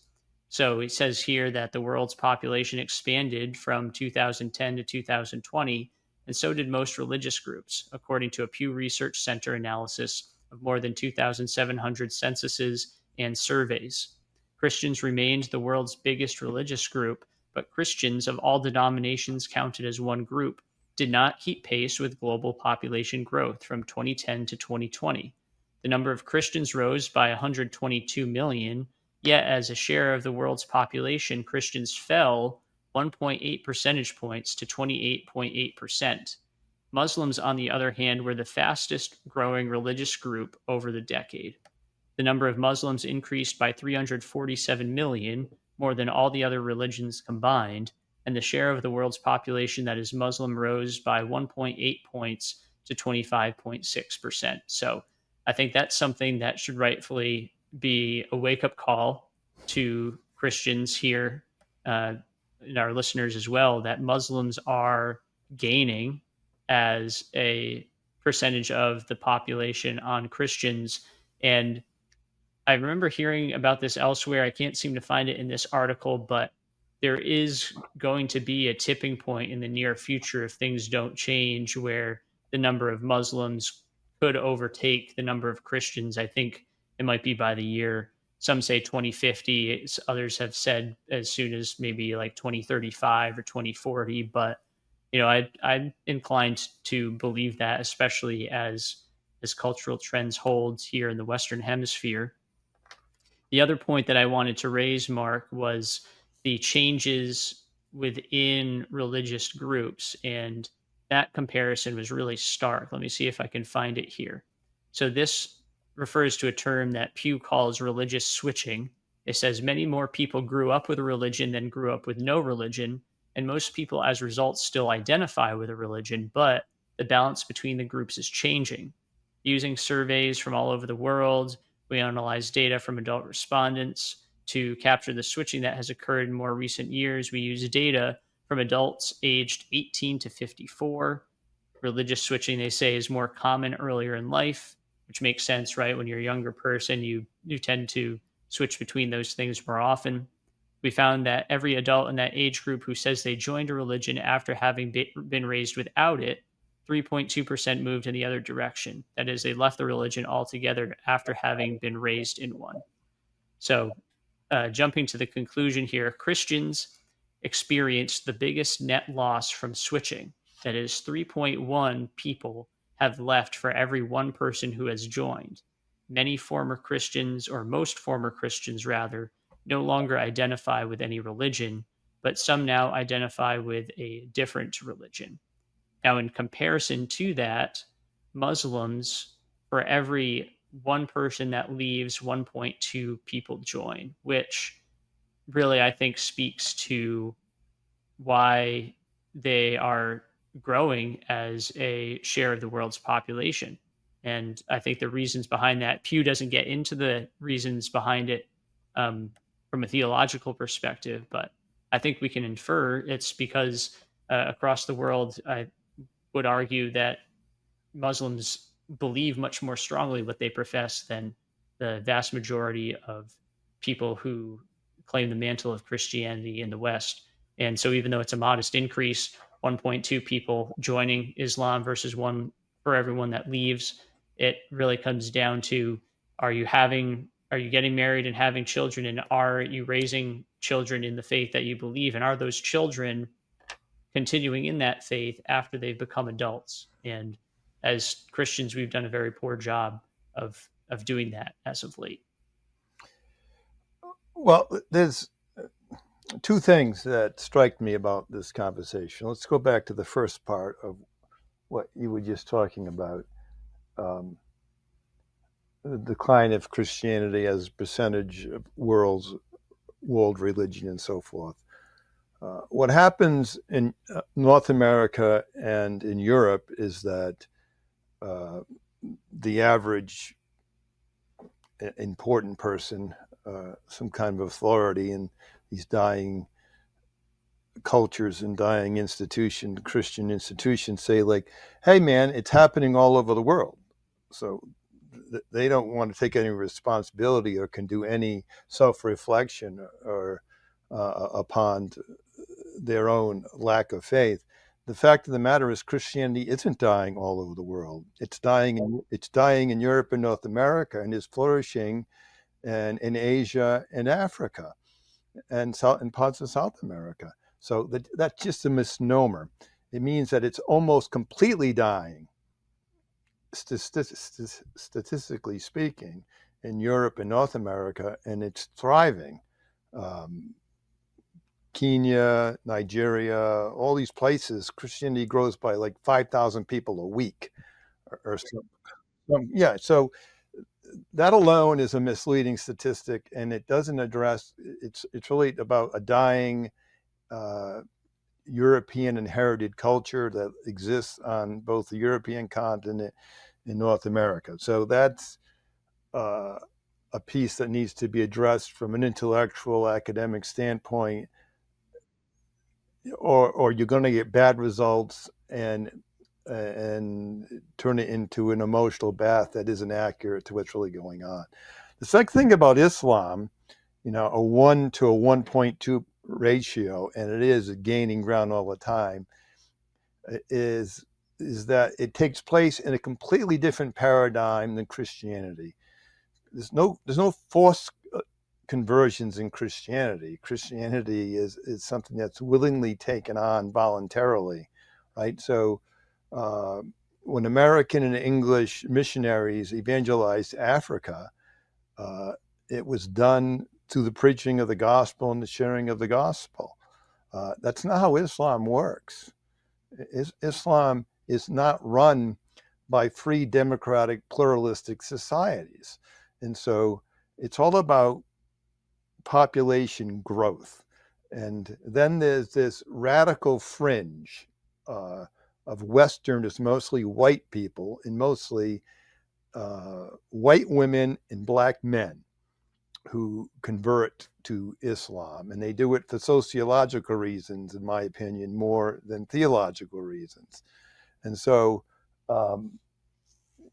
So it says here that the world's population expanded from 2010 to 2020, and so did most religious groups, according to a Pew Research Center analysis of more than 2,700 censuses and surveys. Christians remained the world's biggest religious group, but Christians of all denominations counted as one group did not keep pace with global population growth from 2010 to 2020. The number of Christians rose by 122 million, yet as a share of the world's population, Christians fell 1.8 percentage points to 28.8%. Muslims, on the other hand, were the fastest growing religious group over the decade. The number of Muslims increased by 347 million, more than all the other religions combined, and the share of the world's population that is Muslim rose by 1.8 points to 25.6%. So I think that's something that should rightfully be a wake up call to Christians here, and our listeners as well, that Muslims are gaining as a percentage of the population on Christians. And I remember hearing about this elsewhere. I can't seem to find it in this article, but there is going to be a tipping point in the near future if things don't change where the number of Muslims could overtake the number of Christians. I think it might be by the year, some say 2050, others have said as soon as maybe like 2035 or 2040. But I'm inclined to believe that, especially as cultural trends hold here in the Western Hemisphere. The other point that I wanted to raise, Mark, was the changes within religious groups. And that comparison was really stark. Let me see if I can find it here. So, this refers to a term that Pew calls religious switching. It says many more people grew up with a religion than grew up with no religion. And most people, as a result, still identify with a religion, but the balance between the groups is changing. Using surveys from all over the world, we analyzed data from adult respondents to capture the switching that has occurred in more recent years, we use data from adults aged 18 to 54. Religious switching, they say, is more common earlier in life, which makes sense, right? When you're a younger person, you tend to switch between those things more often. We found that every adult in that age group who says they joined a religion after having been raised without it, 3.2% moved in the other direction. That is, they left the religion altogether after having been raised in one. So, jumping to the conclusion here, Christians experienced the biggest net loss from switching. That is, 3.1 people have left for every one person who has joined. Many former Christians, or most former Christians rather, no longer identify with any religion, but some now identify with a different religion. Now, in comparison to that, Muslims, for every one person that leaves, 1.2 people join, which really I think speaks to why they are growing as a share of the world's population. And I think the reasons behind that, Pew doesn't get into the reasons behind it um, from a theological perspective, but I think we can infer it's because across the world, I would argue that Muslims believe much more strongly what they profess than the vast majority of people who claim the mantle of Christianity in the West. And so, even though it's a modest increase, 1.2 people joining Islam versus one for everyone that leaves, it really comes down to are you getting married and having children, and are you raising children in the faith that you believe, and are those children continuing in that faith after they've become adults? And as Christians, we've done a very poor job of doing that as of late. Well, there's two things that strike me about this conversation. Let's go back to the first part of what you were just talking about, the decline of Christianity as a percentage of world religion and so forth. What happens in North America and in Europe is that uh, the average important person, some kind of authority in these dying cultures and dying institutions, Christian institutions, say like, "Hey, man, it's happening all over the world." So they don't want to take any responsibility or can do any self-reflection or upon their own lack of faith. The fact of the matter is, Christianity isn't dying all over the world. It's dying in Europe and North America, and is flourishing in Asia and Africa and parts of South America. So that's just a misnomer. It means that it's almost completely dying, statistically speaking, in Europe and North America, and it's thriving. Um, Kenya, Nigeria, all these places, Christianity grows by like 5,000 people a week or so. Yeah, so that alone is a misleading statistic, and it doesn't address. It's really about a dying uh, European inherited culture that exists on both the European continent and North America. So that's uh, a piece that needs to be addressed from an intellectual academic standpoint, or you're going to get bad results and turn it into an emotional bath that isn't accurate to what's really going on. The second thing about Islam, a 1 to a 1.2 ratio, and it is gaining ground all the time, is that it takes place in a completely different paradigm than Christianity. There's no forced conversions in Christianity. Christianity is something that's willingly taken on voluntarily, right? So uh, when American and English missionaries evangelized Africa, uh, it was done through the preaching of the gospel and the sharing of the gospel. That's not how Islam works. Islam is not run by free, democratic, pluralistic societies. And so it's all about population growth. And then there's this radical fringe uh, of Westerners, mostly white people, and mostly white women and black men, who convert to Islam, and they do it for sociological reasons, in my opinion, more than theological reasons. And so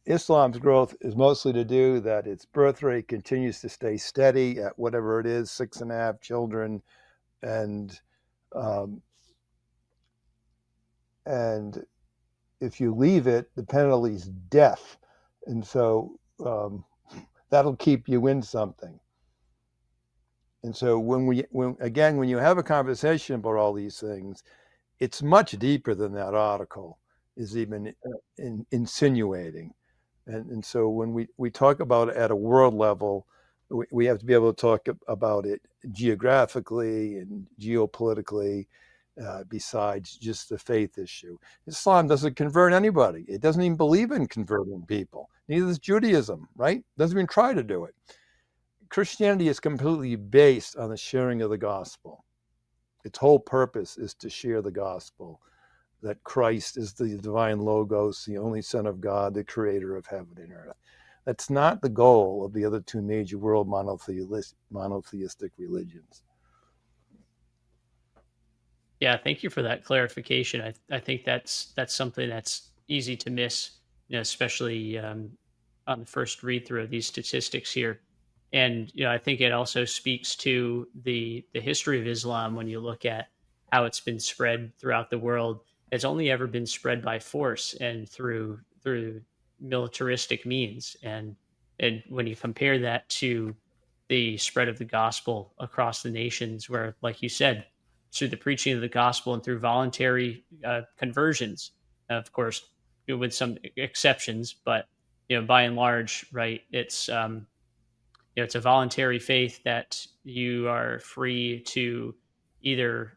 Islam's growth is mostly to do that its birth rate continues to stay steady at whatever it is, 6.5 children, and um, and if you leave it, the penalty is death, and so that'll keep you in something. And so when you have a conversation about all these things, it's much deeper than that article is even insinuating. And so when we talk about it at a world level, we have to be able to talk about it geographically and geopolitically, besides just the faith issue. Islam doesn't convert anybody. It doesn't even believe in converting people. Neither does Judaism, right? Doesn't even try to do it. Christianity is completely based on the sharing of the gospel. Its whole purpose is to share the gospel, that Christ is the divine logos, the only Son of God, the creator of heaven and earth. That's not the goal of the other two major world monotheistic religions. Yeah, thank you for that clarification. I think that's something that's easy to miss, especially on the first read through of these statistics here. And I think it also speaks to the history of Islam when you look at how it's been spread throughout the world. It's only ever been spread by force and through militaristic means. And when you compare that to the spread of the gospel across the nations, where, like you said, through the preaching of the gospel and through voluntary conversions, of course, with some exceptions, but by and large, right? It's a voluntary faith that you are free to either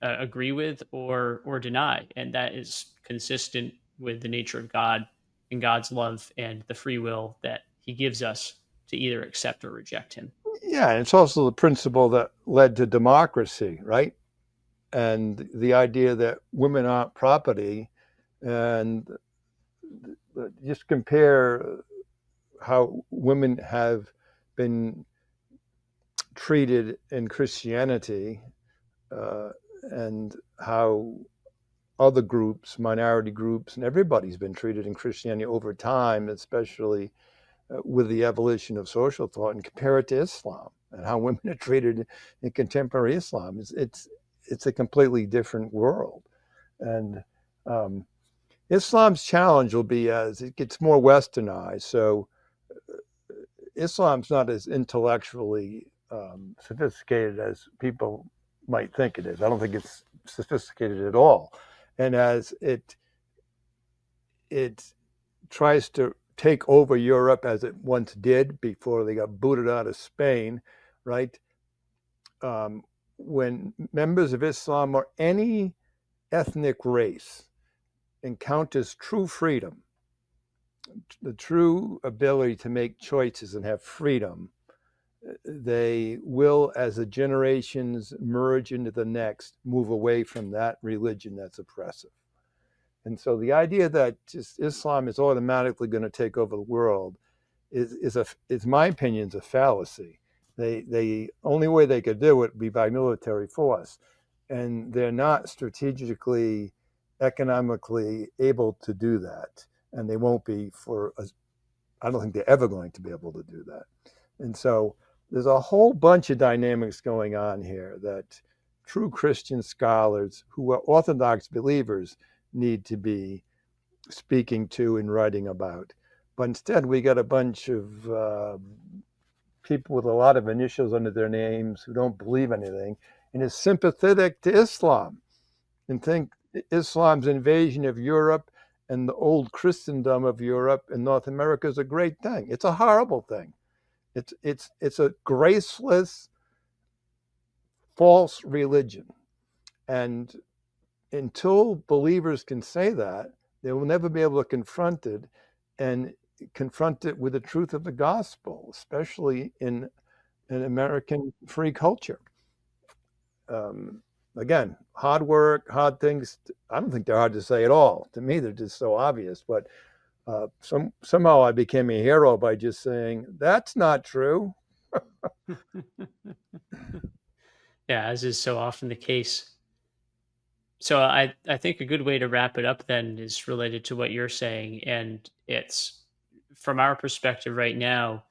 agree with or deny, and that is consistent with the nature of God and God's love and the free will that He gives us to either accept or reject Him. Yeah, and it's also the principle that led to democracy, right? And the idea that women aren't property, and just compare how women have been treated in Christianity, uh, and how other groups, minority groups, and everybody's been treated in Christianity over time, especially with the evolution of social thought, and compare it to Islam and how women are treated in contemporary Islam. It's a completely different world. And Islam's challenge will be as it gets more westernized. So Islam's not as intellectually sophisticated as people might think it is. I don't think it's sophisticated at all. And as it tries to take over Europe as it once did before they got booted out of Spain, right? When members of Islam or any ethnic race encounters true freedom, the true ability to make choices and have freedom, they will, as the generations merge into the next, move away from that religion that's oppressive. And so the idea that just Islam is automatically going to take over the world is my opinion, is a fallacy. The only way they could do it would be by military force, and they're not strategically, economically able to do that, and they won't be I don't think they're ever going to be able to do that. And so there's a whole bunch of dynamics going on here that true Christian scholars who are Orthodox believers need to be speaking to and writing about. But instead, we got a bunch of people with a lot of initials under their names who don't believe anything and is sympathetic to Islam and think Islam's invasion of Europe and the old Christendom of Europe and North America is a great thing. It's a horrible thing. It's a graceless, false religion. And until believers can say that, they will never be able to confront it and confront it with the truth of the gospel, especially in an American free culture. Again, hard work, hard things. I don't think they're hard to say at all. To me, they're just so obvious. But somehow I became a hero by just saying, that's not true. Yeah, as is so often the case. So I think a good way to wrap it up then is related to what you're saying, and it's from our perspective right now,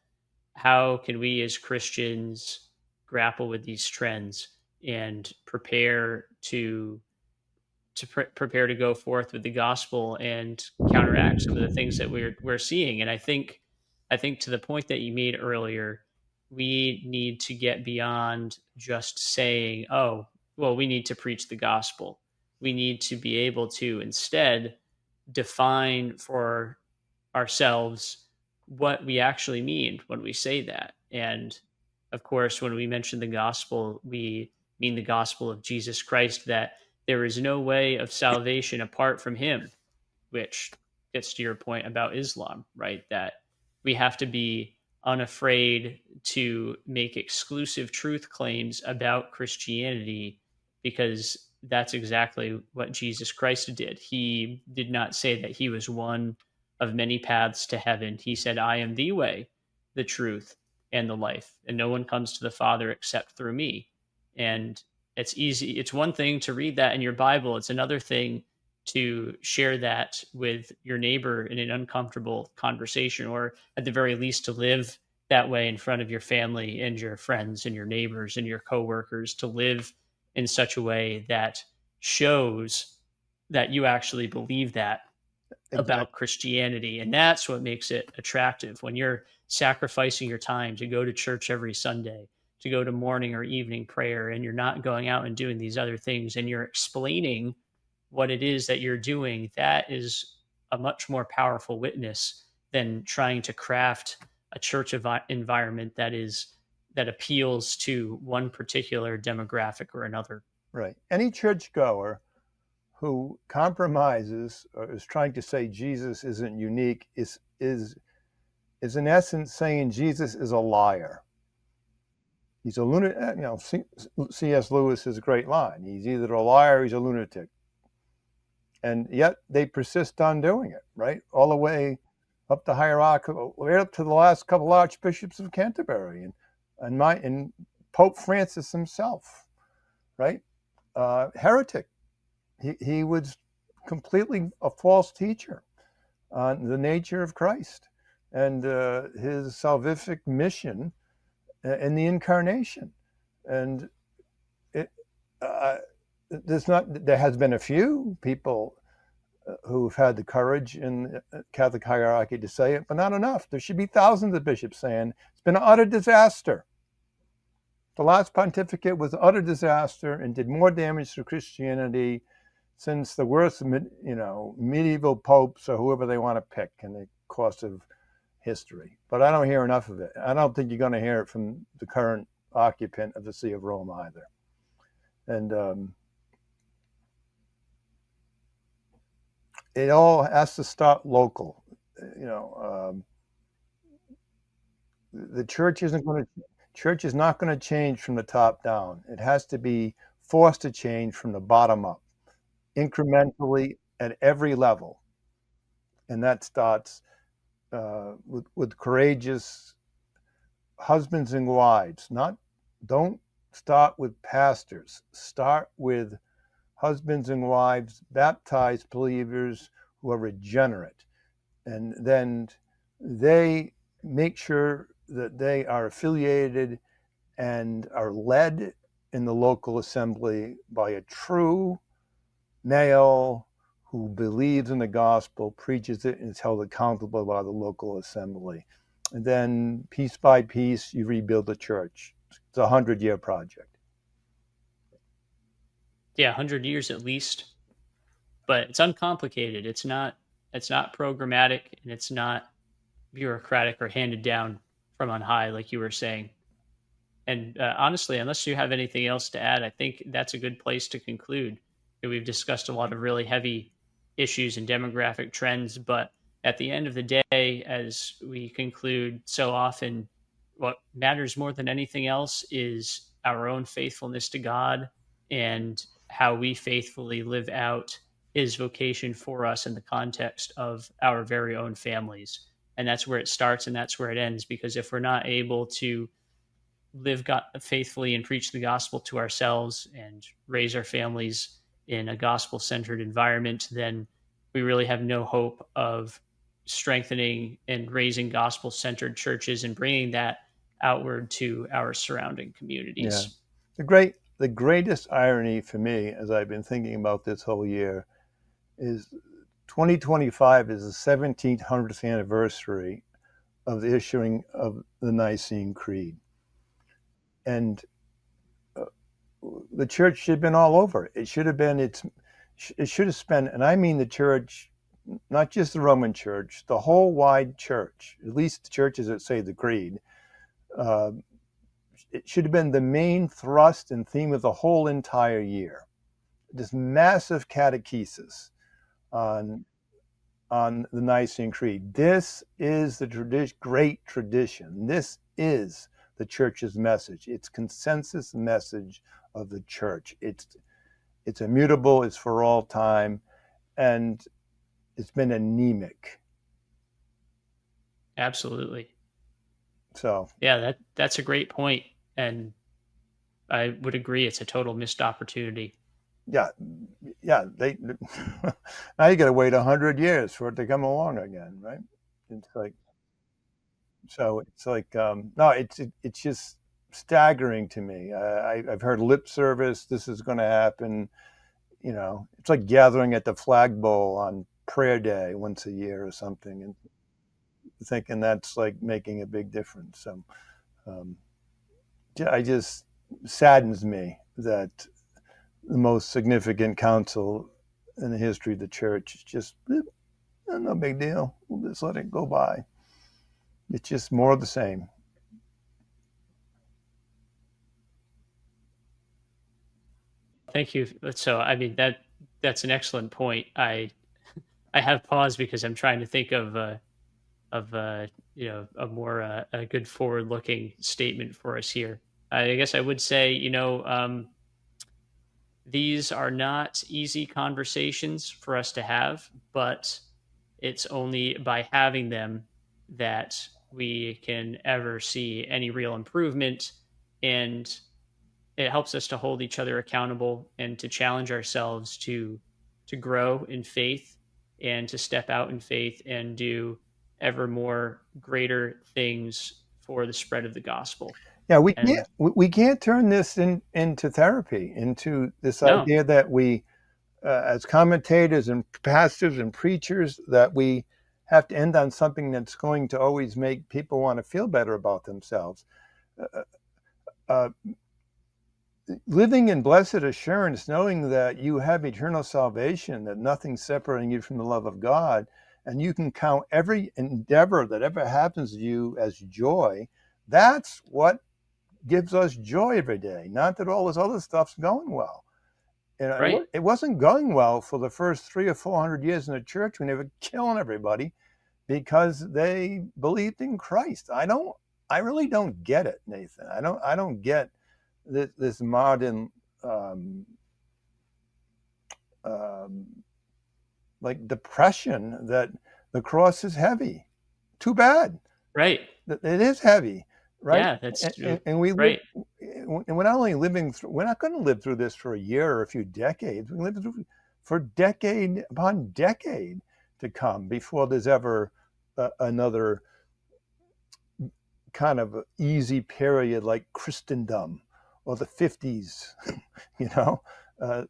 how can we as Christians grapple with these trends and prepare to go forth with the gospel and counteract some of the things that we're seeing. And I think to the point that you made earlier, we need to get beyond just saying, "Oh, well, we need to preach the gospel." We need to be able to instead define for ourselves what we actually mean when we say that. And of course, when we mention the gospel, we mean the gospel of Jesus Christ, that there is no way of salvation apart from him, which gets to your point about Islam, right? That we have to be unafraid to make exclusive truth claims about Christianity because that's exactly what Jesus Christ did. He did not say that he was one of many paths to heaven. He said, I am the way, the truth, and the life, and no one comes to the Father except through me. And it's easy. It's one thing to read that in your Bible, it's another thing to share that with your neighbor in an uncomfortable conversation, or at the very least to live that way in front of your family and your friends and your neighbors and your coworkers, to live in such a way that shows that you actually believe that about Exactly. Christianity. And that's what makes it attractive when you're sacrificing your time to go to church every Sunday, to go to morning or evening prayer, and you're not going out and doing these other things, and you're explaining what it is that you're doing. That is a much more powerful witness than trying to craft a church environment that appeals to one particular demographic or another. Right. Any churchgoer who compromises or is trying to say Jesus isn't unique is in essence saying Jesus is a liar. He's a lunatic. C.S. Lewis's great line. He's either a liar or he's a lunatic. And yet they persist on doing it, right? All the way up the hierarchy, right up to the last couple archbishops of Canterbury and Pope Francis himself, right? Heretic. He was completely a false teacher on the nature of Christ and his salvific mission in the incarnation. And it, uh, there has been a few people who've had the courage in the Catholic hierarchy to say it, but not enough. There should be thousands of bishops saying it's been an utter disaster. The last pontificate was an utter disaster and did more damage to Christianity since the worst, medieval popes or whoever they want to pick in the course of history. But I don't hear enough of it. I don't think you're going to hear it from the current occupant of the See of Rome either. And it all has to start local. You know, the church is not going to change from the top down. It has to be forced to change from the bottom up, incrementally at every level, and that starts with courageous husbands and wives. Not don't start with pastors. Start with husbands and wives, baptized believers who are regenerate, and then they make sure that they are affiliated and are led in the local assembly by a true male who believes in the gospel, preaches it, and is held accountable by the local assembly. And then piece by piece, you rebuild the church. It's a 100-year project. Yeah, 100 years at least, but it's uncomplicated. It's not programmatic, and it's not bureaucratic or handed down from on high like you were saying. And honestly, unless you have anything else to add, I think that's a good place to conclude. We've discussed a lot of really heavy issues and demographic trends, but at the end of the day, as we conclude so often, what matters more than anything else is our own faithfulness to God and how we faithfully live out his vocation for us in the context of our very own families. And that's where it starts and that's where it ends. Because if we're not able to live faithfully and preach the gospel to ourselves and raise our families in a gospel centered environment, then we really have no hope of strengthening and raising gospel centered churches and bringing that outward to our surrounding Yeah. communities. The greatest irony for me, as I've been thinking about this whole year, is 2025 is the 1700th anniversary of the issuing of the Nicene Creed. And uh, the church should have been all over. It should have been, it should have spent, and I mean the church, not just the Roman church, the whole wide church, at least the churches that say the creed. Uh, it should have been the main thrust and theme of the whole entire year. This massive catechesis on the Nicene Creed. This is the great tradition. This is the church's message. It's consensus message of the church. It's immutable. It's for all time, and it's been anemic. Absolutely. So Yeah, that's a great point, and I would agree it's a total missed opportunity. yeah, yeah. They now you got to wait 100 years for it to come along again, right? It's like so. It's like no. It's just staggering to me. I've heard lip service. This is going to happen. You know, it's like gathering at the Flag Bowl on prayer day once a year or something, and thinking that's like making a big difference. So, um, I just saddens me that the most significant council in the history of the church is just no big deal. We'll just let it go by. It's just more of the same. Thank you. So, I mean that's an excellent point. I have paused because I'm trying to think of a more a good forward looking statement for us here. I guess I would say, these are not easy conversations for us to have, but it's only by having them that we can ever see any real improvement, and it helps us to hold each other accountable and to challenge ourselves to grow in faith and to step out in faith and do ever more greater things for the spread of the gospel. Yeah, And we can't turn this into therapy, into this no, idea that we, as commentators and pastors and preachers, that we have to end on something that's going to always make people want to feel better about themselves. Uh, uh, Living in blessed assurance, knowing that you have eternal salvation, that nothing's separating you from the love of God, and you can count every endeavor that ever happens to you as joy, that's what gives us joy every day. Not that all this other stuff's going well. You know, right, it wasn't going well for the first 300 or 400 years in the church when they were killing everybody because they believed in Christ. I really don't get it, Nathan. I don't get this modern um, like depression that the cross is heavy. Too bad. right, It is heavy, right? yeah, that's true, And we live, right, and we're not only living through, we're not going to live through this for a year or a few decades. We live through for decade upon decade to come before there's ever another kind of easy period like Christendom or the 50s. You know,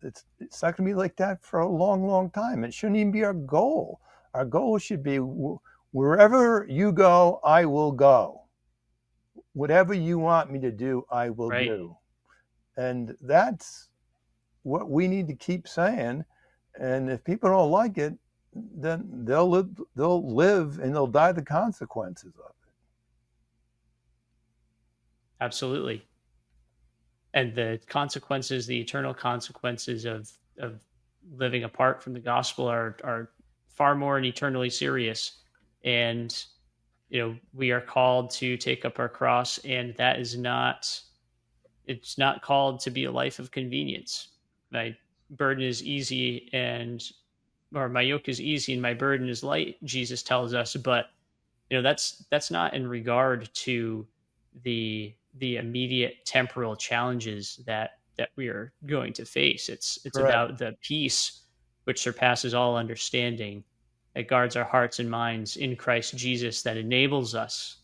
it's not going to be like that for a long, long time. It shouldn't even be our goal. Our goal should be wherever you go, I will go. Whatever you want me to do, I will right. do. And that's what we need to keep saying. And if people don't like it, then they'll live and they'll die the consequences of it. Absolutely. And the consequences, the eternal consequences of living apart from the gospel are far more and eternally serious. And we are called to take up our cross, and that is not it's not called to be a life of convenience. My burden is easy and or my yoke is easy and my burden is light, Jesus tells us, but that's not in regard to the the immediate temporal challenges that we are going to face. It's Correct. about the peace which surpasses all understanding, that guards our hearts and minds in Christ Jesus, that enables us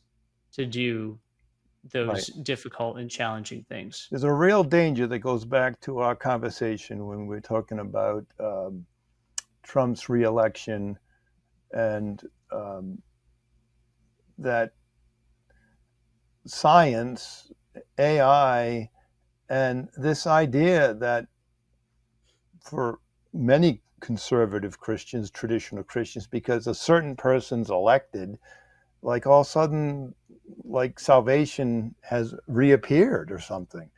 to do Right. those difficult and challenging things. There's a real danger that goes back to our conversation when we're talking about Trump's reelection, and that science, AI, and this idea that for many conservative Christians, traditional Christians, because a certain person's elected, like all of a sudden, like salvation has reappeared or something,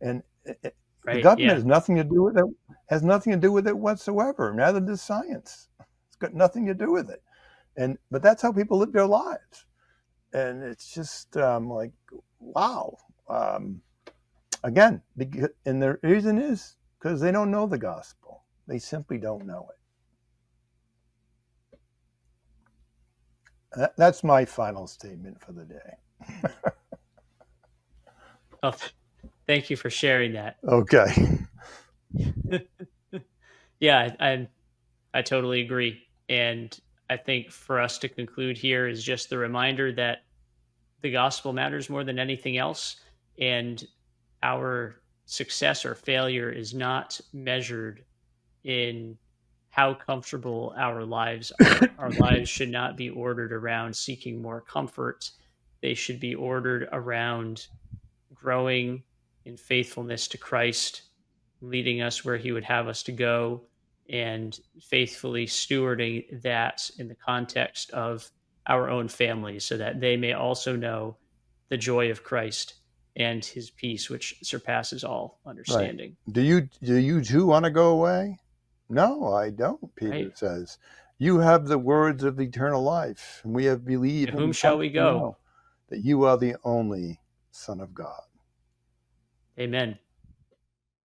and the Right? government Yeah. has nothing to do with it. Has nothing to do with it whatsoever. Neither does science. It's got nothing to do with it. And but that's how people live their lives, and it's just like, wow. Again, and the reason is because they don't know the gospel. They simply don't know it. That's my final statement for the day. Well, thank you for sharing that. Okay. Yeah, I totally agree. And I think for us to conclude here is just the reminder that the gospel matters more than anything else. And our success or failure is not measured in how comfortable our lives are. Our lives should not be ordered around seeking more comfort, they should be ordered around growing in faithfulness to Christ, leading us where He would have us to go, and faithfully stewarding that in the context of our own families so that they may also know the joy of Christ and His peace, which surpasses all Right. understanding. Do you too want to go away? No, I don't, Peter Right? says. You have the words of eternal life, and we have To believed whom and shall come we to go? know that you are the only Son of God. Amen.